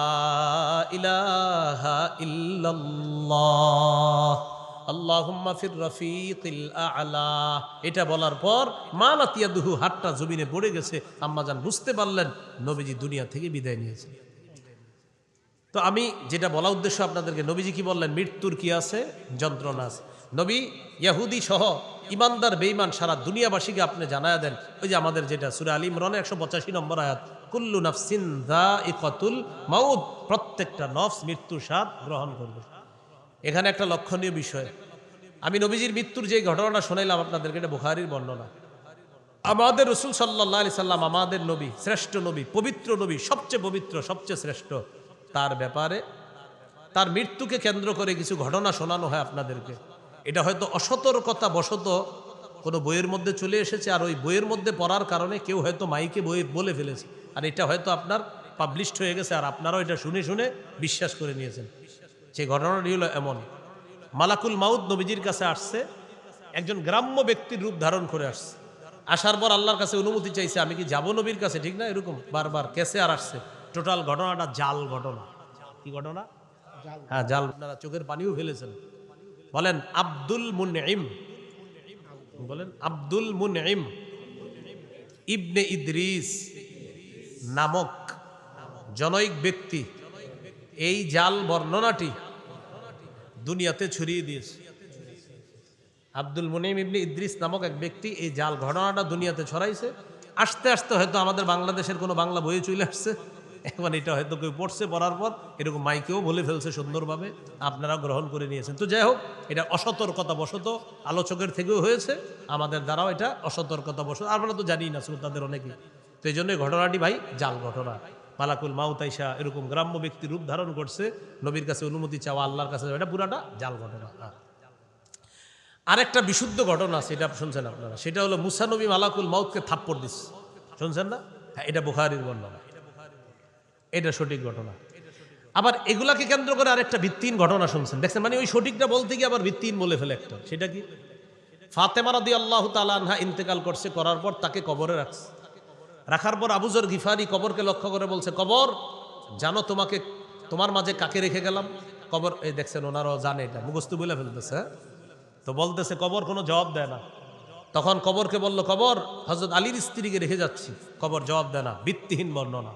ইলাহা ইল্লাল্লাহ আল্লাহুম্মা ফির রাফিকিল আ'লা। এটা বলার পর মালাত ইয়াদুহু, হাতটা জমিনে পড়ে গেছে। আম্মাজান বুঝতে পারলেন নবীজি দুনিয়া থেকে বিদায় নিয়েছেন। তো আমি যেটা বলা উদ্দেশ্য আপনাদেরকে, নবীজি কি বললেন? মৃত্যুর কি আছে? যন্ত্রণা আছে। নবী ইয়াহুদি সহ ইমানদার বেঈমান সারা দুনিয়াবাসীকে আপনি জানায়া দেন, ওই যে আমাদের যেটা সূরা আলী ইমরানের 185 নম্বর আয়াত, কুল্লু নাফসিন যায়িকাতুল মাউত, প্রত্যেকটা নফস মৃত্যুর স্বাদ গ্রহণ করবে। এখানে একটা লক্ষণীয় বিষয়, আমি নবীজির মৃত্যুর যে ঘটনাটা শোনাইলাম আপনাদেরকে, এটা বুখারীর বর্ণনা। আমাদের রাসূল সাল্লাল্লাহু আলাইহি সাল্লাম, আমাদের নবী, শ্রেষ্ঠ নবী, পবিত্র নবী, সবচেয়ে পবিত্র, সবচেয়ে শ্রেষ্ঠ, তার ব্যাপারে তার মৃত্যুকে কেন্দ্র করে কিছু ঘটনা শোনানো হয় আপনাদেরকে। এটা হয়তো অসতর্কতা বশত কোনো বইয়ের মধ্যে চলে এসেছে, আর ওই বইয়ের মধ্যে পড়ার কারণে কেউ হয়তো মাইকে বই বলে ফেলেছে, আর এটা হয়তো আপনার পাবলিশড হয়ে গেছে, আর আপনারাও এটা শুনে শুনে বিশ্বাস করে নিয়েছেন। সেই ঘটনাটি হলো এমন, মালাকুল মাউত নবীজির কাছে আসছে, একজন গ্রাম্য ব্যক্তির রূপ ধারণ করে আসছে। আসার পর আল্লাহর কাছে অনুমতি চাইছে, আমি কি যাব নবীর কাছে, ঠিক না? এরকম বারবার কেসে আর আসছে। টোটাল ঘটনাটা জাল ঘটনা। কি ঘটনা? হ্যাঁ, জাল। আপনারা চোখের পানিও ফেলেছেন। বলেন আব্দুল মুনঈম, বলেন আব্দুল মুনঈম ইবনে ইদ্রিস নামক জনৈক ব্যক্তি এই জাল বর্ণনাটি দুনিয়াতে ছড়িয়ে দিয়েছে। আব্দুল মুনঈম ইবনে ইদ্রিস নামক এক ব্যক্তি এই জাল ঘটনাটা দুনিয়াতে ছড়াইছে। আস্তে আস্তে হয়তো আমাদের বাংলাদেশের কোনো বাংলা বইয়ে চলে আসছে, এখন এটা হয়তো কেউ পড়ছে, পড়ার পর এরকম মাইকেও বলে ফেলছে সুন্দরভাবে, আপনারা গ্রহণ করে নিয়েছেন। তো যাই হোক, এটা অসতর্কতা বশত আলোচকের থেকেও হয়েছে, আমাদের দ্বারাও এটা অসতর্কতা বশত, আমরা তো জানি না শ্রোতাদের অনেকেই। তো এই জন্য ঘটনাটি ভাই জাল ঘটনা। মালাকুল মাউত আইসা এরকম গ্রাম্য ব্যক্তি রূপ ধারণ করছে, নবীর কাছে অনুমতি চাওয়া, আল্লাহর কাছে, এটা পুরাটা জাল ঘটনা। আরেকটা বিশুদ্ধ ঘটনা আছে, এটা শুনছেন আপনারা, সেটা হলো মুসা নবী মালাকুল মাউতকে থাপ্পড় দিচ্ছে, শুনছেন না? হ্যাঁ, এটা বুখারীর বর্ণনা, এটা সঠিক ঘটনা। আবার এগুলাকে কেন্দ্র করে আরেকটা ভিত্তিহীন ঘটনা শুনছেন, দেখছেন? মানে ওই সঠিকটা বলতে গিয়ে আবার ভিত্তিহীন বলে ফেলে একটা। সেটা কি? ফাতেমা রাদিয়াল্লাহু তাআলা আনহা ইন্তেকাল করছে, করার পর তাকে কবরে রাখছে। রাখার পর আবু যর গিফারি কবরকে লক্ষ্য করে বলছে, কবর জানো তোমাকে, তোমার মাঝে কাকে রেখে গেলাম? কবর, এই দেখছেন ওনারাও জানে, এটা মুখস্থ বলে ফেলতেছে। তো বলতেছে, কবর কোনো জবাব দেয় না। তখন কবরকে বলল, কবর হযরত আলীর স্ত্রীকে রেখে যাচ্ছি। কবর জবাব দেয় না, ভিত্তিহীন বর্ণনা।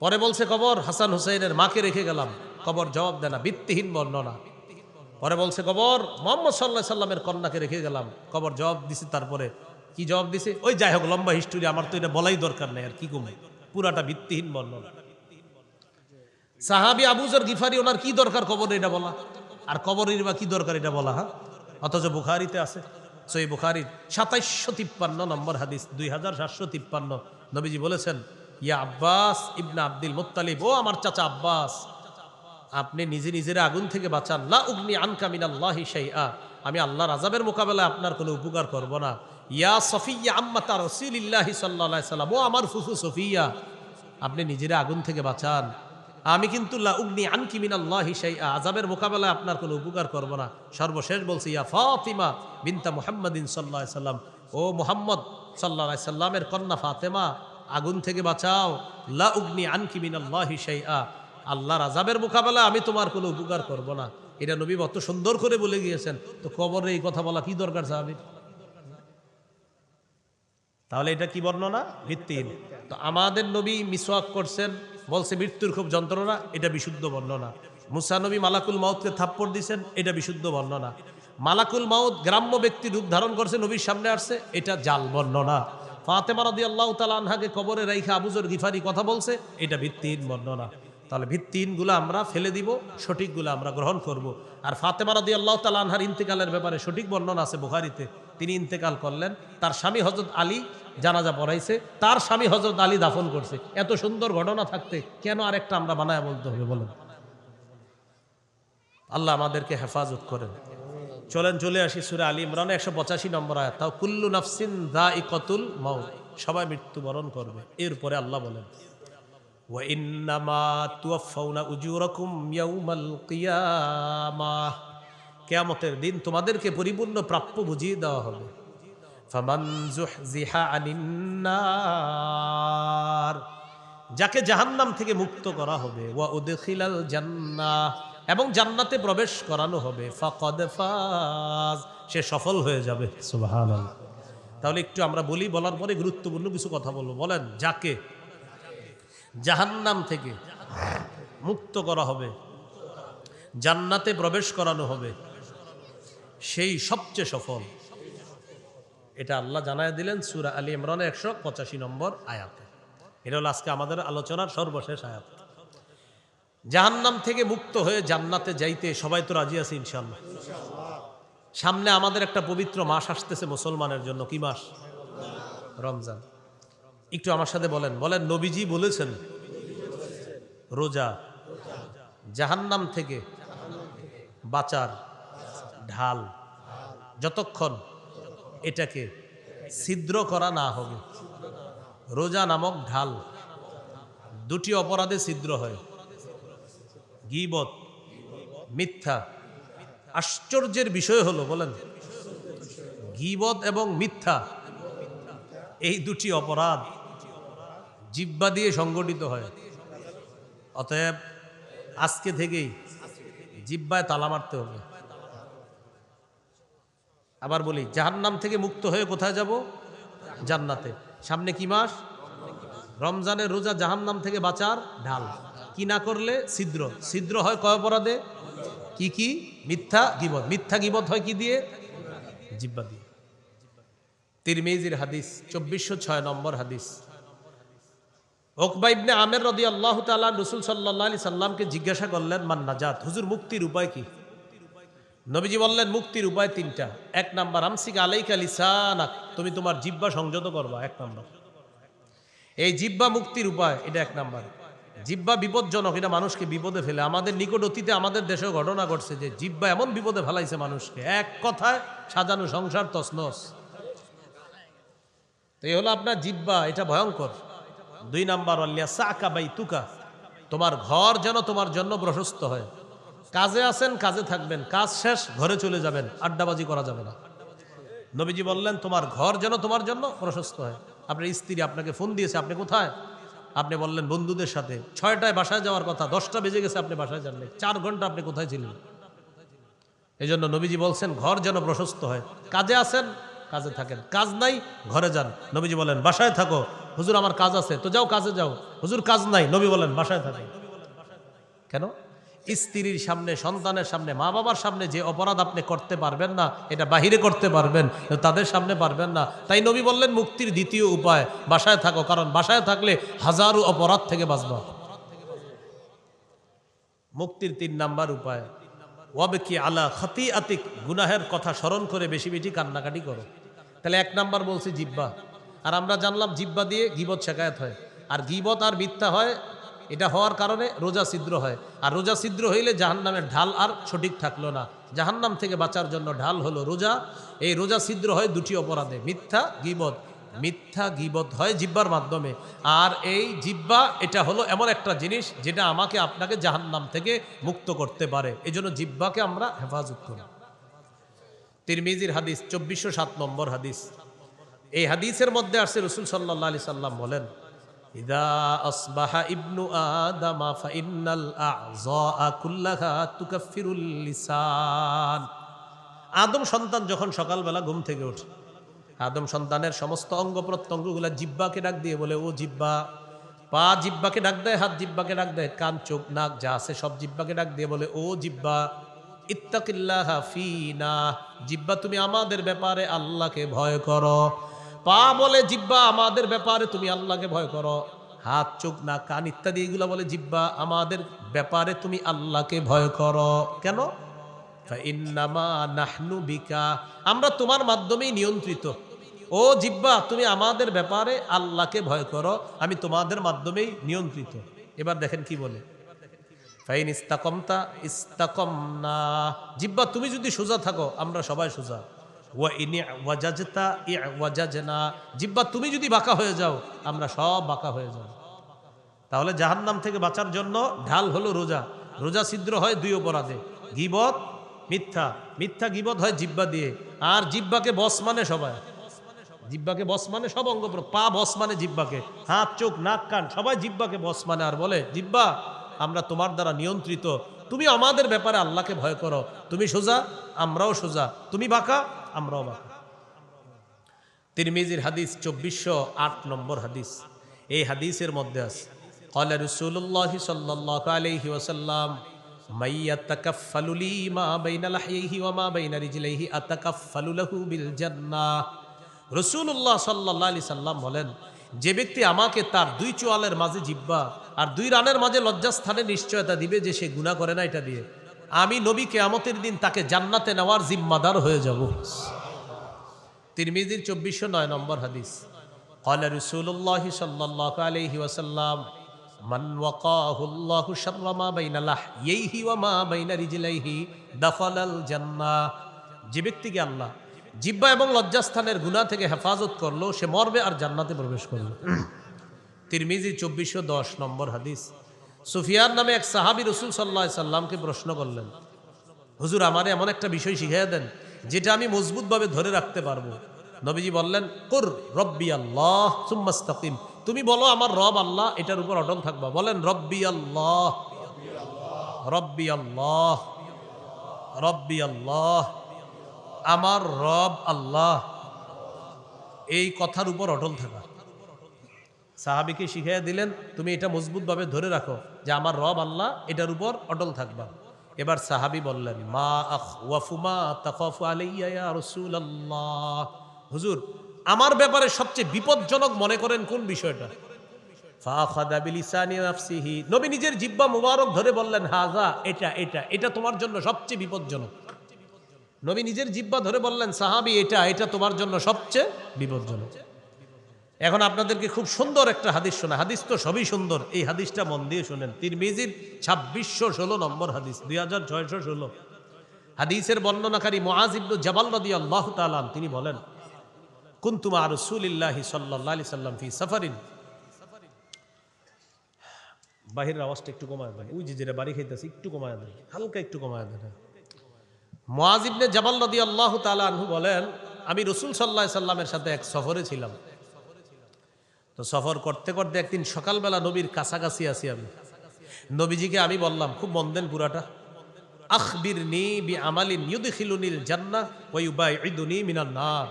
পরে বলছে, কবর হাসান হুসাইনের মাকে রেখে গেলাম। কবর জবাব দেয় না, ভিত্তিহীন বর্ণনা। পরে বলছে, কবর মুহাম্মদ সাল্লাল্লাহু আলাইহি সাল্লামের কন্যাকে রেখে গেলাম। কবর জবাব দিছে। তারপরে কি জবাব দিছে? ওই যাই হোক, লম্বা হিস্টোরি, আমার তো এটা বলাই দরকার নেই, আর কি কমে, পুরাটা ভিত্তিহীন বর্ণনা। সাহাবী আবু যর গিফারি, ওনার কি দরকার কবরে এটা বলা, আর কবরের বা কি দরকার এটা বলা? হ্যাঁ, অথচ বুখারীতে আছে, সহিহ বুখারীর 2753 নম্বর হাদিস, 2753, নবীজি বলেছেন, ইয়া আব্বাস ইবনে আব্দুল মুত্তালিব, ও আমার চাচা আব্বাস, আপনি নিজে নিজের আগুন থেকে বাঁচান। লা উগনি আনকা মিনাল্লাহি শাইআ, আমি আল্লাহর আযাবের মোকাবেলায় আপনার কোনো উপকার করব না। ইয়া সফিয়া আম্মাতা রাসূলিল্লাহি সাল্লাল্লাহু আলাইহি সাল্লাম, ও আমার ফুফু সফিয়া, আপনি নিজের আগুন থেকে বাঁচান। আমি কিন্তু লা উগনি আনকি মিনাল্লাহি শাইআ, আযাবের মোকাবেলায় আপনার কোনো উপকার করব না। সর্বশেষ বলছি, ইয়া ফাতিমা বিনতা মুহাম্মাদিন সাল্লাল্লাহু আলাইহি সাল্লাম, ও মুহাম্মদ সাল্লাল্লাহু আলাইহি সাল্লামের কন্যা ফাতেমা, আগুন থেকে বাঁচাও। লা উগনি আনকি মিনাল্লাহি শাইআ, আল্লাহর আযাবের মোকাবেলায় আমি তোমার কোনো উপকার করব না। এটা নবী অত সুন্দর করে বলে গিয়েছেন, তো কবরে এই কথা বলা কি দরকার সাহাবীর? তাহলে এটা কি বর্ণনা? ভিত্তিহীন। তো আমাদের নবী মিসওয়াক করছেন, বলছে মৃত্যুর খুব যন্ত্রণা, এটা বিশুদ্ধ বর্ণনা। মুসা নবী মালাকুল মাউতকে থাপ্পড় দিয়েছেন, এটা বিশুদ্ধ বর্ণনা। মালাকুল মাউত গ্রাম্য ব্যক্তি রূপ ধারণ করছে, নবীর সামনে আসছে, এটা জাল বর্ণনা। ফাতেমা রাদিয়াল্লাহু তাআলা আনহাকে কবরে রাইখা আবু যর গিফারি কথা বলছে, এটা ভিত্তিহীন বর্ণনা। তাহলে ভিত্তিহীনগুলো আমরা ফেলে দিব, সঠিকগুলো আমরা গ্রহণ করব। আর ফাতেমা রাদিয়াল্লাহু তাআলা আনহার ইন্তেকালের ব্যাপারে সঠিক বর্ণনা আছে বুখারীতে। তিনি ইন্তেকাল করলেন, তার স্বামী হযরত আলী জানাজা পড়াইছে, তার স্বামী হযরত আলী দাফন করছে। এত সুন্দর ঘটনা থাকতে কেন আরেকটা আমরা বানায় বলতে হবে বলেন? আল্লাহ আমাদেরকে হেফাজত করেন। চলেন চলে আসি সূরা আলী ইমরান 185 নম্বর আয়াত, তাও কুল্লু নাফসিন যায়িকাতুল মাউত, সবাই মৃত্যুবরণ করবে। এরপরে আল্লাহ বলেন, ওয়া ইন্নামা তুওয়াফাউনা উজুরাকুম ইয়াউমাল কিয়ামাহ, কিয়ামতের দিন তোমাদেরকে পরিপূর্ণ প্রাপ্য বুঝিয়ে দেওয়া হবে। ফামান যুহজিহা আনিন নার, যাকে জাহান্নাম থেকে মুক্ত করা হবে, ওয়া উদখিলাল জান্নাহ, এবং জান্নাতে প্রবেশ করানো হবে, ফাকাদ ফাজ, সে সফল হয়ে যাবে। সুবহানাল্লাহ। তাহলে একটু আমরা বলি, বলার পরে গুরুত্বপূর্ণ কিছু কথা বলবো। বলেন, যাকে জাহান্নাম থেকে মুক্ত করা হবে, জান্নাতে প্রবেশ করানো হবে, সেই সবচেয়ে সফল। এটা আল্লাহ জানায় দিলেন সূরা আলী ইমরানের 185 নম্বর আয়াতে। এটা হলো আজকে আমাদের আলোচনার সর্বশেষ আয়াত। জাহান্নাম থেকে মুক্ত হয়ে জান্নাতে যাইতে সবাই তো রাজি আছে ইনশাআল্লাহ। সামনে আমাদের একটা পবিত্র মাস আসতেছে মুসলমানের জন্য। কি মাস? রমজান। একটু আমার সাথে বলেন, নবীজি বলেছেন রোজা জাহান্নাম থেকে বাঁচার ঢাল, যতক্ষণ এটাকে ছিদ্র করা না হবে। রোজা নামক ঢাল দুটি অপরাধে ছিদ্র হয়, গীবত, মিথ্যা। আশ্চর্যের বিষয় হলো, বলেন, গীবত এবং মিথ্যা এই দুটি অপরাধ জিহ্বা দিয়ে সংগঠিত হয়। অতএব আজকে থেকেই জিহ্বায় তালা মারতে হবে। আবার বলি, জাহান্নাম থেকে মুক্ত হয়ে কোথায় যাব? জান্নাতে। সামনে কি মাস? রমজানের রোজা জাহান্নাম থেকে বাঁচার ঢাল। কি না করলে ছিদ্র। ছিদ্র হয় কয় অপরাধে? কি কি? মিথ্যা, গীবত। মিথ্যা গীবত হয় কি দিয়ে? জিহ্বা দিয়ে। তিরমিজির হাদিস, 2406 নম্বর হাদিস। উকবা ইবনে আমের রাদিয়াল্লাহু তাআলা রাসূল সাল্লাল্লাহু আলাইহি সাল্লামকে জিজ্ঞাসা করলেন, মান নাজাত, হুজুর মুক্তির উপায় কি? নবীজি বললেন, মুক্তির উপায় তিনটা। এক নাম্বার, আমসিক আলাইকা লিসানাক, তুমি তোমার জিহ্বা সংযত করবা। এক নাম্বার, এই জিহ্বা মুক্তির উপায়, এটা এক নাম্বার। জিহ্বা বিপজ্জনক, এটা মানুষকে বিপদে ফেলে। আমাদের নিকট অতীতে আমাদের দেশেও ঘটনা ঘটছে যে জিহ্বা এমন বিপদে ফেলাইছে মানুষকে, এক কথায় সাজানো সংসার তছনছ। তো এই হলো আপনার জিহ্বা, এটা ভয়ঙ্কর। দুই নাম্বার, আল্লিয়াসাকা বাইতুকা, তোমার ঘর যেন তোমার জন্য প্রশস্ত হয়। কাজে আছেন, কাজে থাকবেন, কাজ শেষ ঘরে চলে যাবেন, আড্ডাবাজি করা যাবে না। নবীজি বললেন, তোমার ঘর যেন তোমার জন্য প্রশস্ত হয়। আপনার স্ত্রী আপনাকে ফোন দিয়েছে, আপনি কোথায়? আপনি বললেন বন্ধুদের সাথে। 6টায় বাসায় যাওয়ার কথা, 10টা বেজে গেছে, আপনি বাসায় যান নাই। 4 ঘন্টা আপনি কোথায় ছিলেন? এই জন্য নবীজি বলছেন ঘর যেন প্রশস্ত হয়। কাজে আছেন, কাজে থাকেন, কাজ নাই, ঘরে যান। নবীজি বলেন বাসায় থাকো। হুজুর আমার কাজ আছে, তো যাও কাজে যাও। হুজুর কাজ নাই, নবী বলেন বাসায় থাকো। কেন? স্ত্রীর সামনে, সন্তানের সামনে, মা বাবার সামনে যে অপরাধ আপনি করতে পারবেন না, এটা বাহিরে করতে পারবেন, তাদের সামনে পারবেন না। তাই নবী বললেন মুক্তির দ্বিতীয় উপায় বাসায় থাকো, কারণ বাসায় থাকলে হাজারো অপরাধ থেকে বাঁচবা। মুক্তির 3 নাম্বার উপায়, ওয়াবকি আলা খাতিআতিক, গুনাহের কথা স্মরণ করে বেশি বেশি কান্নাকাটি করো। তাহলে 1 নাম্বার বলছি জিহ্বা। আর আমরা জানলাম জিহ্বা দিয়ে গীবত শেকায়েত হয়, আর গীবত আর মিথ্যা হয়। এটা হওয়ার কারণে রোজা ছিদ্র হয়, আর রোজা ছিদ্র হইলে জাহান্নামের ঢাল আর সঠিক থাকলো না। জাহান্নাম থেকে বাঁচার জন্য ঢাল হলো রোজা। এই রোজা ছিদ্র হয় দুটি অপরাধে, মিথ্যা, গীবত। মিথ্যা গীবত হয় জিহ্বার মাধ্যমে। আর এই জিহ্বা, এটা হলো এমন একটা জিনিস যেটা আমাকে আপনাকে জাহান্নাম থেকে মুক্ত করতে পারে। এই জন্য জিহ্বাকে আমরা হেফাজত করি। তিরমিজির হাদিস, 2407 নম্বর হাদিস। এই হাদিসের মধ্যে আসছে রাসূল সাল্লাল্লাহু আলাইহি সাল্লাম বলেন, ইদা আসবাহা ইবনু আদামা ফাইন্নাল আযা কুল্লাহা তুকাফিরুল লিসান। আদম সন্তান যখন সকালবেলা ঘুম থেকে ওঠে, আদম সন্তানের সমস্ত অঙ্গ প্রত্যঙ্গগুলা জিহ্বাকে ডাক দিয়ে বলে, ও জিহ্বা। পা জিহ্বাকে ডাক দেয়, হাত জিহ্বাকে ডাক দেয়, কান, চোখ, নাক যা আছে সব জিহ্বাকে ডাক দিয়ে বলে, ও জিহ্বা, ইত্তাকিল্লাহা ফিনা, জিহ্বা তুমি আমাদের ব্যাপারে আল্লাহকে ভয় করো। পা বলে জিহ্বা, আমাদের ব্যাপারে তুমি আল্লাহকে ভয় করো। হাত, চোখ, নাক, কান ইত্যাদি এগুলো বলে জিহ্বা, আমাদের ব্যাপারে তুমি আল্লাহকে ভয় করো। কেন? ফাইন্নামা নাহনু বিকা, আমরা তোমার মাধ্যমেই নিয়ন্ত্রিত। ও জিহ্বা, তুমি আমাদের ব্যাপারে আল্লাহকে ভয় করো, আমি তোমাদের মাধ্যমেই নিয়ন্ত্রিত। এবার দেখেন কি বলে, ফাইন ইস্তাকমতা ইস্তাকমনা, জিহ্বা তুমি যদি সোজা থাকো আমরা সবাই সোজা। ওয়া ইনি ওয়াজাজতা ওয়াজাজনা, জিহ্বা তুমি যদি বাঁকা হয়ে যাও আমরা সব বাঁকা হয়ে যাব। তাহলে জাহান্নাম থেকে বাঁচার জন্য ঢাল হলো রোজা। রোজা ছিদ্র হয় 2 অপরাধে, গীবত, মিথ্যা। মিথ্যা গীবত হয় জিহ্বা দিয়ে। আর জিহ্বাকে বস মানে সবাই, জিহ্বাকে বস মানে সব অঙ্গ, পা বস মানে জিহ্বাকে, হাত, চোখ, নাক, কান সবাই জিহ্বাকে বস মানে। আর বলে জিহ্বা আমরা তোমার দ্বারা নিয়ন্ত্রিত, তুমি আমাদের ব্যাপারে আল্লাহকে ভয় করো। তুমি সোজা, আমরাও সোজা, তুমি বাঁকা, আমরাও বাঁকা। তিরমিজির হাদিস, 2408 নম্বর হাদিস। এই হাদিসের মধ্যে আছে, قال رسول الله صلى الله عليه وسلم من يتكفل لي ما بين لحييه وما بين رجليه أتكفل له بالجنة রাসূলুল্লাহ সাল্লাল্লাহু আলাইহি সাল্লাম বলেন, যে ব্যক্তি আমাকে তার দুই চোয়ালের মাঝে জিহ্বা আর দুই রানের মাঝে লজ্জাস্থানে নিশ্চয়তা দিবে যে সে গুনাহ করে না, এটা দিয়ে আমি নবী কিয়ামতের দিন তাকে জান্নাতে নেওয়ার জিম্মাদার হয়ে যাব। তিরমিজির 2409 নম্বর হাদিস। قال رسول الله صلى الله عليه وسلم من وقاه الله شر ما بين لحييه وما بين رجليه دخل الجنة। যে ব্যক্তিকে আল্লাহ জিহ্বা এবং লজ্জাস্থানের গুনাহ থেকে হেফাজত করলো সে মরবে আর জান্নাতে প্রবেশ করবে। তিরমিজি 2410 নম্বর হাদিস। সুফিয়ান নামে এক সাহাবী রাসূল সাল্লাল্লাহু আলাইহি সাল্লামকে প্রশ্ন করলেন, হুজুর আমারে এমন একটা বিষয় শিখিয়ে দেন যেটা আমি মজবুতভাবে ধরে রাখতে পারবো। নবীজি বললেন, কুর রব্বি আল্লাহ সুম্মা ইসতাকিম, তুমি বলো আমার রব আল্লাহ, এটার উপর অটল থাকবা। বলেন রব্বি আল্লাহ, রব্বি আল্লাহ, রব্বি আল্লাহ, আমার রব আল্লাহ, এই কথার উপর অটল থাকা। সাহাবীকে শিখিয়ে দিলেন, তুমি এটা মজবুতভাবে ধরে রাখো যে আমার রব আল্লাহ, এটার উপর অটল থাকবা। এবার সাহাবী বললেন, মা আখওয়াফু মা তাখাফু আলাইয়া ইয়া রাসূলুল্লাহ, হুজুর আমার ব্যাপারে সবচেয়ে বিপজ্জনক মনে করেন কোন বিষয়টা? ফাখাদা বিলিসানি নাফসিহি, নবী নিজের জিহ্বা মুবারক ধরে বললেন, হাযা, এটা এটা এটা তোমার জন্য সবচেয়ে বিপজ্জনক। নবী নিজের জিহ্বা ধরে বললেন, সাহাবী এটা এটা তোমার জন্য সবচেয়ে বিপজ্জনক। এখন আপনাদেরকে খুব সুন্দর একটা হাদিস শোনা, হাদিস তো সবই সুন্দর, এই হাদিসটা মন দিয়ে শুনেন। তিরমিজির 2616 নম্বর হাদিস, 2616 হাদিসের বর্ণনাকারী মুআজ ইবনে জাবাল রাদিয়াল্লাহু তাআলা তিনি বলেন, কুনতু মা রাসূলিল্লাহি সাল্লাল্লাহু আলাইহি সাল্লাম ফি সাফারিন। বাহিরের আওয়াজটা একটু কমায় দেন, ওই যে যেটা বাড়ি খাইতেছে একটু কমায় দেন, হালকা একটু কমায় দেন। মুআজ ইবনে জাবাল রাদিয়াল্লাহু তাআলা আনহু বলেন, আমি রাসূল সাল্লাল্লাহু আলাইহি সাল্লামের সাথে এক সফরে ছিলাম। তো সফর করতে করতে একদিন সকালবেলা নবীর কাছাকাছি আছি আমি। নবীজিকে আমি বললাম, খুব মন দেন পুরাটা, আখবিরনি বিআমালিন ইউদখিলুনিল জান্নাহ ওয়া ইউবাইদুনি মিনান নার,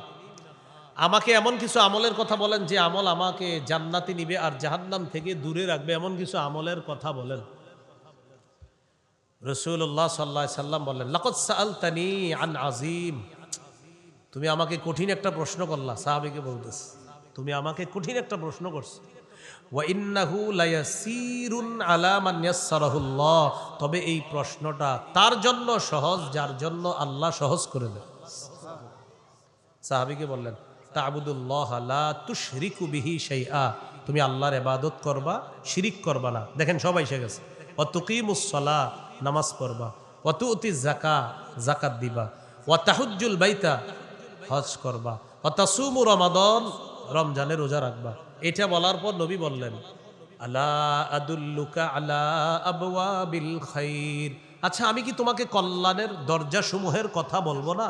আমাকে এমন কিছু আমলের কথা বলেন যে আমল আমাকে জান্নাতে নিবে আর জাহান্নাম থেকে দূরে রাখবে, এমন কিছু আমলের কথা বলেন। রাসূলুল্লাহ সাল্লাল্লাহু আলাইহি সাল্লাম বললেন, লাকাদ সাআলতানি আন আযীম, তুমি আমাকে কঠিন একটা প্রশ্ন করলা। সাহাবীকে বলতেছে, তুমি আমাকে কঠিন একটা প্রশ্ন করছো। ওয়া ইন্নাহু লায়াসিরুন আলা মান ইয়াসসারাহুল্লাহ, তবে এই প্রশ্নটা তার জন্য সহজ যার জন্য আল্লাহ সহজ করে দেন। সাহাবীকে বললেন, তা'বুদুল্লাহ লা তুশরিকু বিহি শাইআ, তুমি আল্লাহর ইবাদত করবা, শিরিক করবা না। দেখেন সবাই এসে গেছে। ওয়া তুকিমুস সালাহ, নামাজ পড়বা। ওয়া তুতিজ যাকাত, যাকাত দিবা। ওয়া তাহুজ্জুল বাইতা, হজ করবা। ওয়া তাসুমু রমাদান, রমজানের রোজা রাখবা। এটা বলার পর নবী বললেন, আলা আদুল্লুকা আলা আবওয়াবিল খাইর, আচ্ছা আমি কি তোমাকে কল্যাণের দরজা সমূহের কথা বলবো না?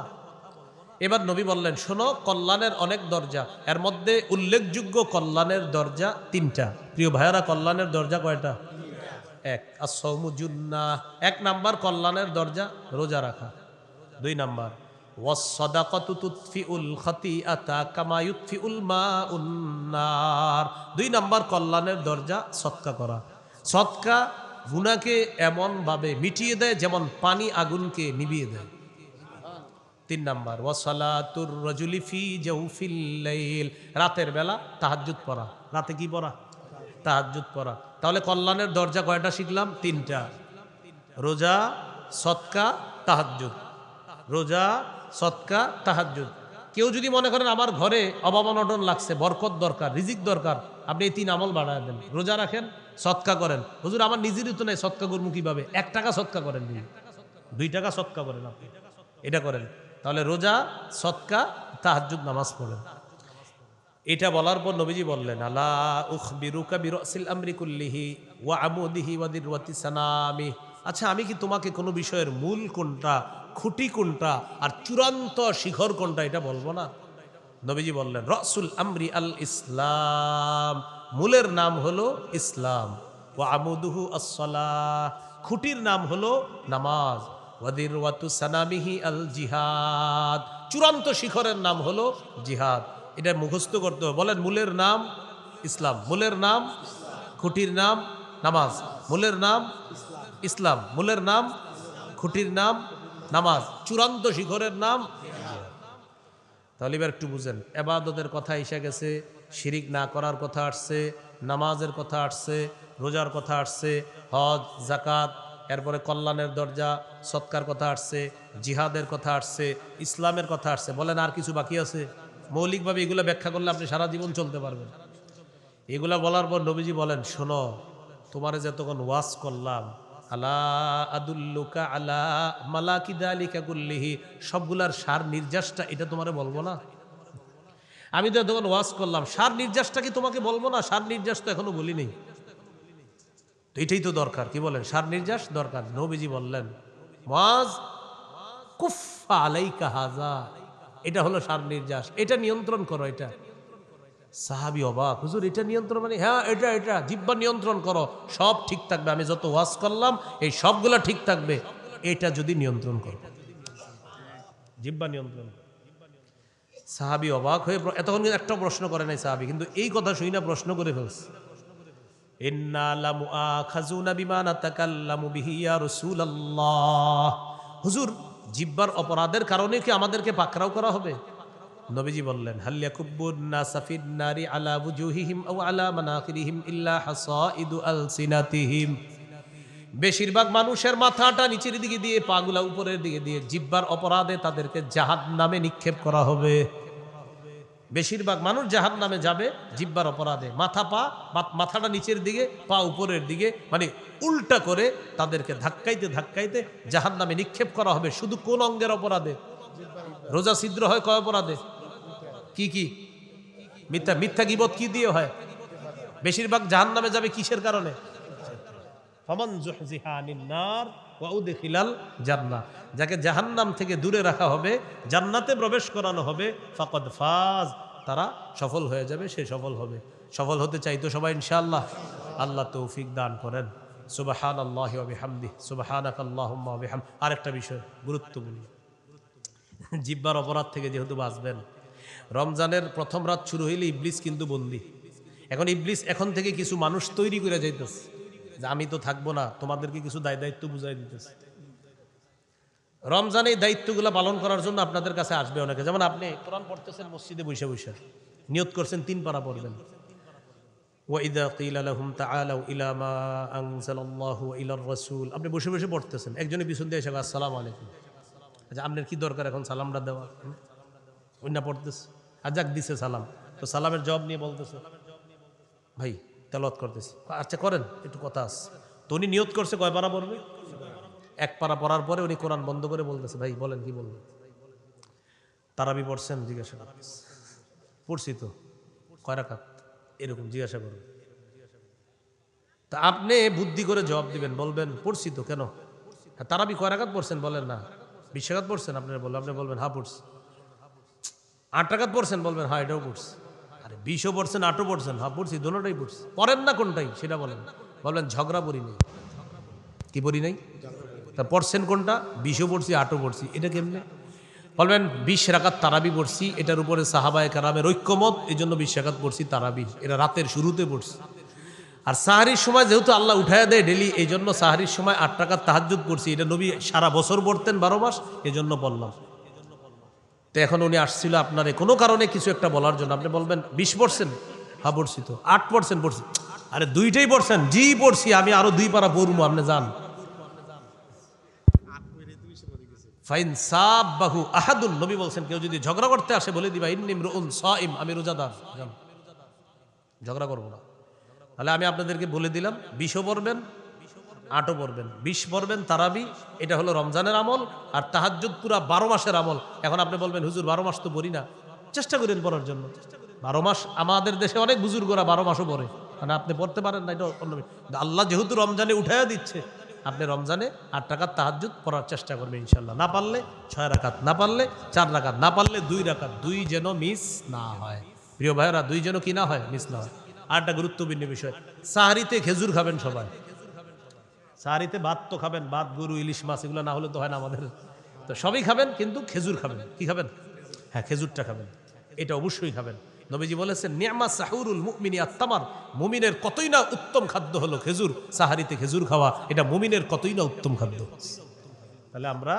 এবার নবী বললেন, শোনো, কল্যাণের অনেক দরজা, এর মধ্যে উল্লেখযোগ্য কল্যাণের দরজা 3টা। প্রিয় ভাইয়েরা, কল্যাণের দরজা কয়টা? 1, আস-সাওমু জুন্নাহ, 1 নাম্বার কল্যাণের দরজা রোজা রাখা। 2 নাম্বার ওয়াস-সাদাকাতু তুতফিউল খাতিআতা কামা ইউতফিউল মাউন নার, 2 নাম্বার কল্যাণের দরজা সদকা করা। সদকা গুনাহকে এমন ভাবে মিটিয়ে দেয় যেমন পানি আগুনকে নিভিয়ে দেয়। 3 নাম্বার ওয়াসালাতুর রাজুলি ফি জাওফিল লাইল, রাতের বেলা তাহাজ্জুদ পড়া। রাতে কি পড়া? তাহাজ্জুদ পড়া। তাহলে কল্যাণের দরজা কয়টা শিখলাম? 3টা। রোজা, সদকা, তাহাজ্জুদ। রোজা, সদকা, তাহাজ্জুদ। কেউ যদি মনে করেন আমার ঘরে অভাব অনটন লাগছে, বরকত দরকার, রিজিক দরকার, আপনি এই 3 আমল বাড়ায় দেন। রোজা রাখেন, সদকা করেন। হুজুর আমার নিজেরই তো নাই, সদকা করবো কিভাবে? 1 টাকা সদকা করেন, 2 টাকা সদকা করেন, আপনি এটা করেন। তাহলে রোজা, সদকা, তাহাজ্জুদ, নামাজ পড়েন। এটা বলার পর নবীজি বললেন, আলা উখবিরুকা বিরাসিল আমরি কুল্লিহি ওয়া আমুদিহি ওয়া দিরওয়াতি সানামি, আচ্ছা আমি কি তোমাকে কোনো বিষয়ের মূল কোনটা, খুঁটি কোনটা আর চূড়ান্ত শিখর কোনটা এটা বলবো না? নবীজি বললেন, রাসুল আমরি আল ইসলাম, মূলের নাম হলো ইসলাম। ওয়া আমুদুহু আস-সালাহ, খুঁটির নাম হলো নামাজ। ওয়া দিরওয়াতু সানামিহি আল জিহাদ, চূড়ান্ত শিখরের নাম হলো জিহাদ। এটা মুখস্থ করতে হবে। বলেন, মূলের নাম ইসলাম, মূলের নাম, খুঁটির নাম নামাজ, মূলের নাম ইসলাম, মূলের নাম, খুঁটির নাম নামাজ, চূড়ান্ত শিখরের নাম। তাহলে এবার একটু বুঝেন, ইবাদতের কথা এসে গেছে, শিরিক না করার কথা আসছে, নামাজের কথা আসছে, রোজার কথা আসছে, হজ যাকাত, এরপরে কল্যাণের দরজা সৎকার কথা আসছে, জিহাদের কথা আসছে, ইসলামের কথা আসছে। বলেন আর কিছু বাকি আছে? মৌলিকভাবে এগুলো ব্যাখ্যা করলে আপনি সারা জীবন চলতে পারবেন। এগুলা বলার পর নবীজি বলেন, শোনো, তোমারে যতক্ষণ ওয়াজ করলাম, আলা আদুল্লুকা আলা মালাকি যালিকা কুল্লিহি, সবগুলার সার নির্যাসটা এটা তোমারে বলবো না? আমি তো এতক্ষণ ওয়াজ করলাম, সার নির্যাসটা কি তোমাকে বলবো না? সার নির্যাস তো এখনো বলি নেই। তো এটাই তো দরকার, কি বলেন? সার নির্যাস দরকার। নবীজি বললেন, মুআজ কুফফা আলাইকা হাযা, এটা হলো সার নির্যাস, এটা নিয়ন্ত্রণ করো। এটা সাহাবী অবাক, হুজুর এটা নিয়ন্ত্রণ মানে? হ্যাঁ, এটা এটা জিহ্বা নিয়ন্ত্রণ করো, সব ঠিক থাকবে। আমি যত ওয়াজ করলাম এই সবগুলা ঠিক থাকবে, এটা যদি নিয়ন্ত্রণ করো, জিহ্বা নিয়ন্ত্রণ। সাহাবী অবাক হয়ে, এতক্ষণ কিন্তু একটা প্রশ্ন করে নাই সাহাবী, কিন্তু এই কথা শুই না প্রশ্ন করে ফেলছে। ইন্না লামুআখাযুনা বিমা নাতাকাল্লামু বিহি ইয়া রাসূলুল্লাহ, হুজুর জিহ্বার অপরাধের কারণে কি আমাদেরকে পাকড়াও করা হবে? নবীজি বললেন, হাল ইয়াকুব্বুন নাসা ফিন নারি আলা ওয়ুজুহিহিম আও আলা মানাখিরিহিম ইল্লা হাসাইদু আলসিনাতিহিম, বেশিরভাগ মানুষের মাথাটা নিচের দিকে দিয়ে, পাগুলা উপরের দিকে দিয়ে, জিহ্বার অপরাধে তাদেরকে জাহান্নামে নিক্ষেপ করা হবে। বেশিরভাগ মানুষ জাহান্নামে যাবে জিহ্বার অপরাধে, মাথাটা নিচের দিকে, পা উপরের দিকে, মানে উল্টা করে তাদেরকে ধাক্কাইতে ধাক্কাইতে জাহান্নামে নিক্ষেপ করা হবে। শুধু কোন অঙ্গের অপরাধে? রোজা ছিদ্র হয় কয় অপরাধে? কি কি? মিথ্যা গীবত কি দিয়ে হয়? বেশিরভাগ জাহান্নামে যাবে কিসের কারণে? ফামান যুহজিহা আনিন নার ওয়া উদখিলাল জান্নাহ, যাকে জাহান্নাম থেকে দূরে রাখা হবে, জান্নাতে প্রবেশ করানো হবে, ফাকাদ ফাজ, তারা সফল হয়ে যাবে, সে সফল হবে। সফল হতে চাই তো সবাই ইনশাআল্লাহ? আল্লাহ তৌফিক দান করেন। সুবহানাল্লাহি ওয়া বিহামদিহি, সুবহানাকাল্লাহুম্মা ওয়া বিহামদিক। আরেকটা বিষয় গুরুত্বপূর্ণ, জিহ্বার অপরাধ থেকে যেহেতু বাঁচবেন, রমজানের প্রথম রাত শুরু হইলে ইবলিস কিন্তু বন্দী। এখন ইবলিস এখন থেকে কিছু মানুষ তৈরি করে যাইতেছে যে আমি তো থাকবো না, তোমাদেরকে কিছু দায়িত্ব বুঝাই দিতেছে। রমজানে এই দায়িত্বগুলো পালন করার জন্য আপনাদের কাছে আসবে অনেকে। যেমন আপনি কোরআন পড়তেছেন মসজিদে বসে বসে, নিয়ত করছেন 3 পারা পড়বেন। ওয়াইদা কিলা লাহুম তাআলাউ ইলা মা আনজালাল্লাহু ওয়া ইলার রাসূল, আপনি বসে বসে পড়তেছেন, একজনের পিছন দিয়ে এসে আসসালামু আলাইকুম। আচ্ছা, আপনার কি দরকার এখন সালামটা দেওয়া? অন্য পড়তেছে, আর যাক দিছে সালাম, তো সালামের জবাব নিয়ে বলতেছে, ভাই তেলাওয়াত করতেছে। আচ্ছা করেন, একটু কথা আছে। তো উনি নিয়ত করছে কয় পারা পড়বে? 1 পারা পড়ার পরে উনি কোরআন বন্ধ করে বলতেছে, ভাই বলেন কি বলবেন? তারাবি পড়ছেন? জিজ্ঞাসা করতেছে। পড়ছি তো। কয় রাকাত? এরকম জিজ্ঞাসা করবেন। তা আপনি বুদ্ধি করে জবাব দিবেন, বলবেন পড়ছি তো। কেন? তারাবি কয় রাকাত পড়ছেন? বলেন না। 20 রাকাত পড়ছেন? আপনি বলবেন হ্যাঁ পড়ছি। 8 রাকাত পড়ছেন? বলবেন হ্যাঁ এটাও পড়ছি। আরে 20ও পড়ছেন, 8ও পড়ছেন? হ্যাঁ পড়ছি, দোনোটাই পড়ছি। পড়েন না কোনটাই সেটা বলেন। বলবেন ঝগড়া পড়ি নাই। কি পড়ি নাই? তা পড়ছেন কোনটা? 20ও পড়ছি, 8ও পড়ছি। এটা কেমনে? বলবেন 20 রাকাত তারাবি পড়ছি, এটার উপরে সাহাবায়ে কেরামের ঐক্যমত, এই জন্য 20 রাকাত পড়ছি তারাবি, এটা রাতের শুরুতে পড়ছি। আর সাহারির সময় যেহেতু আল্লাহ উঠাইয়া দেয় ডেলি, এই জন্য সাহারির সময় 8 রাকাত তাহাজ্জুদ পড়ছি, এটা নবী সারা বছর পড়তেন 12 মাস, এই জন্য বললাম। তো এখন উনি আসছিল আপনারে কোনো কারণে কিছু একটা বলার জন্য, আপনি বলবেন 20 পড়ছেন? হ্যাঁ পড়ছি তো। 8 পড়ছেন? পড়ছি। আরে 2টাই পড়ছেন? জি পড়ছি, আমি আরো 2 পারা পড়বো, আপনি যান। ফাইন সাবাহু আহাদুন, নবী বলছেন কেউ যদি ঝগড়া করতে আসে বলে দিবা ইন্নী ইমরুউন সাইম, আমি রোজাদার, যান, ঝগড়া করবো না। তাহলে আমি আপনাদেরকে বলে দিলাম 20ও পড়বেন, 8ও পড়বেন, 20 পড়বেন তারাবি, এটা হলো রমজানের আমল। আর তাহাজ্জুদ পুরা 12 মাসের আমল। এখন আপনি বলবেন হুজুর 12 মাস তো পড়ি না, চেষ্টা করেন পড়ার জন্য। 12 মাস, আমাদের দেশে অনেক বুজুর্গরা 12 মাসও পড়ে, মানে আপনি পড়তে পারেন না, এটা অন্য। আল্লাহ যেহেতু রমজানে উঠাইয়া দিচ্ছে, আপনি রমজানে 8 রাকাত তাহাজ্জুদ পড়ার চেষ্টা করবেন ইনশাল্লাহ। না পারলে 6 রাকাত, না পারলে 4 রাকাত, না পারলে 2 রাকাত, 2 যেন মিস না হয়। প্রিয় ভাইয়েরা, 2 যেন কি না হয়, মিস না হয়। আর একটা গুরুত্বপূর্ণ বিষয়, সাহারিতে খেজুর খাবেন সবাই। সাহারিতে ভাত তো খাবেন, ভাত, গরু, ইলিশ মাছ, এগুলো না হলে তো হয় না আমাদের। তো সবই খাবেন, কিন্তু খেজুর খাবেন। কি খাবেন? হ্যাঁ খেজুরটা খাবেন, এটা অবশ্যই খাবেন। নবীজি বলেছেন নি'মা সাহুরুল মুমিনি আত-তামার, মুমিনের কতই না উত্তম খাদ্য হলো খেজুর। সাহারিতে খেজুর খাওয়া এটা মুমিনের কতই না উত্তম খাদ্য। তাহলে আমরা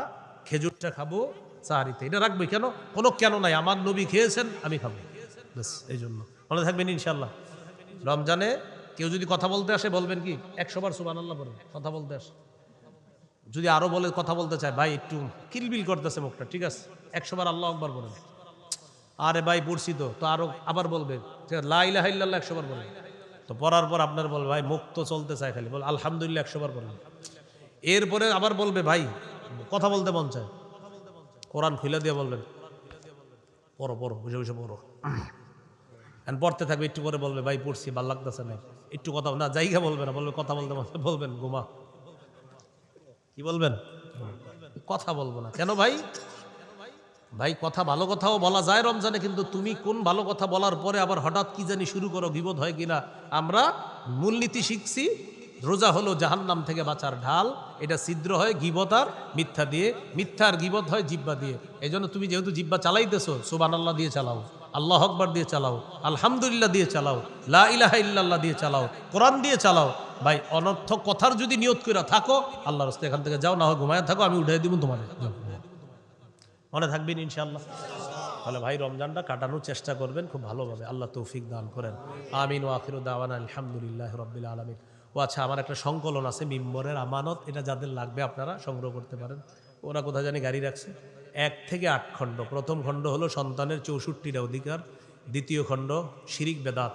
খেজুরটা খাবো সাহারিতে, এটা রাখবে কেন? কোনো কেন নাই, আমার নবী খেয়েছেন আমি খাবো, ব্যাস এই জন্য। মনে থাকবেন ইনশাল্লাহ। রমজানে কেউ যদি কথা বলতে আসে বলবেন কি 100 বার সুবহানাল্লাহ বলবেন। কথা বলতে আসে যদি আরো বলে কথা বলতে চায়, ভাই একটু কিলবিল করতেছে মুখটা, ঠিক আছে 100 বার আল্লাহু আকবার বলেন। আরে ভাই পড়ছি তো আরো আবার বলবে লা ইলাহা ইল্লাল্লাহ 100 বার বলেন। তো পড়ার পর আপনার বলবে ভাই মুখ তো চলতে চায় খালি, বল আলহামদুলিল্লাহ 100 বার বলেন। এরপরে আবার বলবে ভাই কথা বলতে মন চায়, কোরআন খুলে দিয়ে বলবেন পড়ো পড়ো, বুঝে বুঝে পড়ো। পড়তে থাকবে, একটু পরে বলবে ভাই পড়ছি ভাল লাগতেছে না, একটু কথা না জায়গা বলবে না, বলবে কথা বলতে বলবেন ঘুমা। কি বলবেন? কথা বলবো না কেন ভাই? ভাই কথা ভালো কথাও বলা যায় রমজানে, কিন্তু তুমি কোন ভালো কথা বলার পরে আবার হঠাৎ কি জানি শুরু করো, গীবত হয় কিনা। আমরা মূলনীতি শিখছি, রোজা হলো জাহান্নাম থেকে বাঁচার ঢাল, এটা ছিদ্র হয় গীবত আর মিথ্যা দিয়ে, মিথ্যা আর গীবত হয় জিব্বা দিয়ে। এই জন্য তুমি যেহেতু জিব্বা চালাইতেছো, সুবহানাল্লাহ দিয়ে চালাও, আল্লাহু আকবার দিয়ে চালাও, আলহামদুলিল্লাহ দিয়ে চালাও, লা ইলাহা ইল্লাল্লাহ দিয়ে চালাও, কোরআন দিয়ে চালাও। ভাই অনর্থক কথার যদি নিয়ত করে থাকো, আল্লাহর রাস্তায় এখান থেকে যাও, না হয় ঘুমায় থাকো, আমি উঠাই দিব তোমাদের। মনে থাকবেন ইনশাআল্লাহ। তাহলে ভাই রমজানটা কাটানোর চেষ্টা করবেন খুব ভালোভাবে, আল্লাহ তৌফিক দান করেন। আমিন ওয়া আখিরু দাওয়ানা আলহামদুলিল্লাহি রাব্বিল আলামিন। ও আচ্ছা, আমার একটা সংকলন আছে মিম্বরের আমানত, এটা যাদের লাগবে আপনারা সংগ্রহ করতে পারেন। ওরা কোথায় জানি গাড়ি রাখছে। 1 থেকে 8 খণ্ড। প্রথম খণ্ড হলো সন্তানের 64টা অধিকার, দ্বিতীয় খণ্ড শিরিক বেদাত,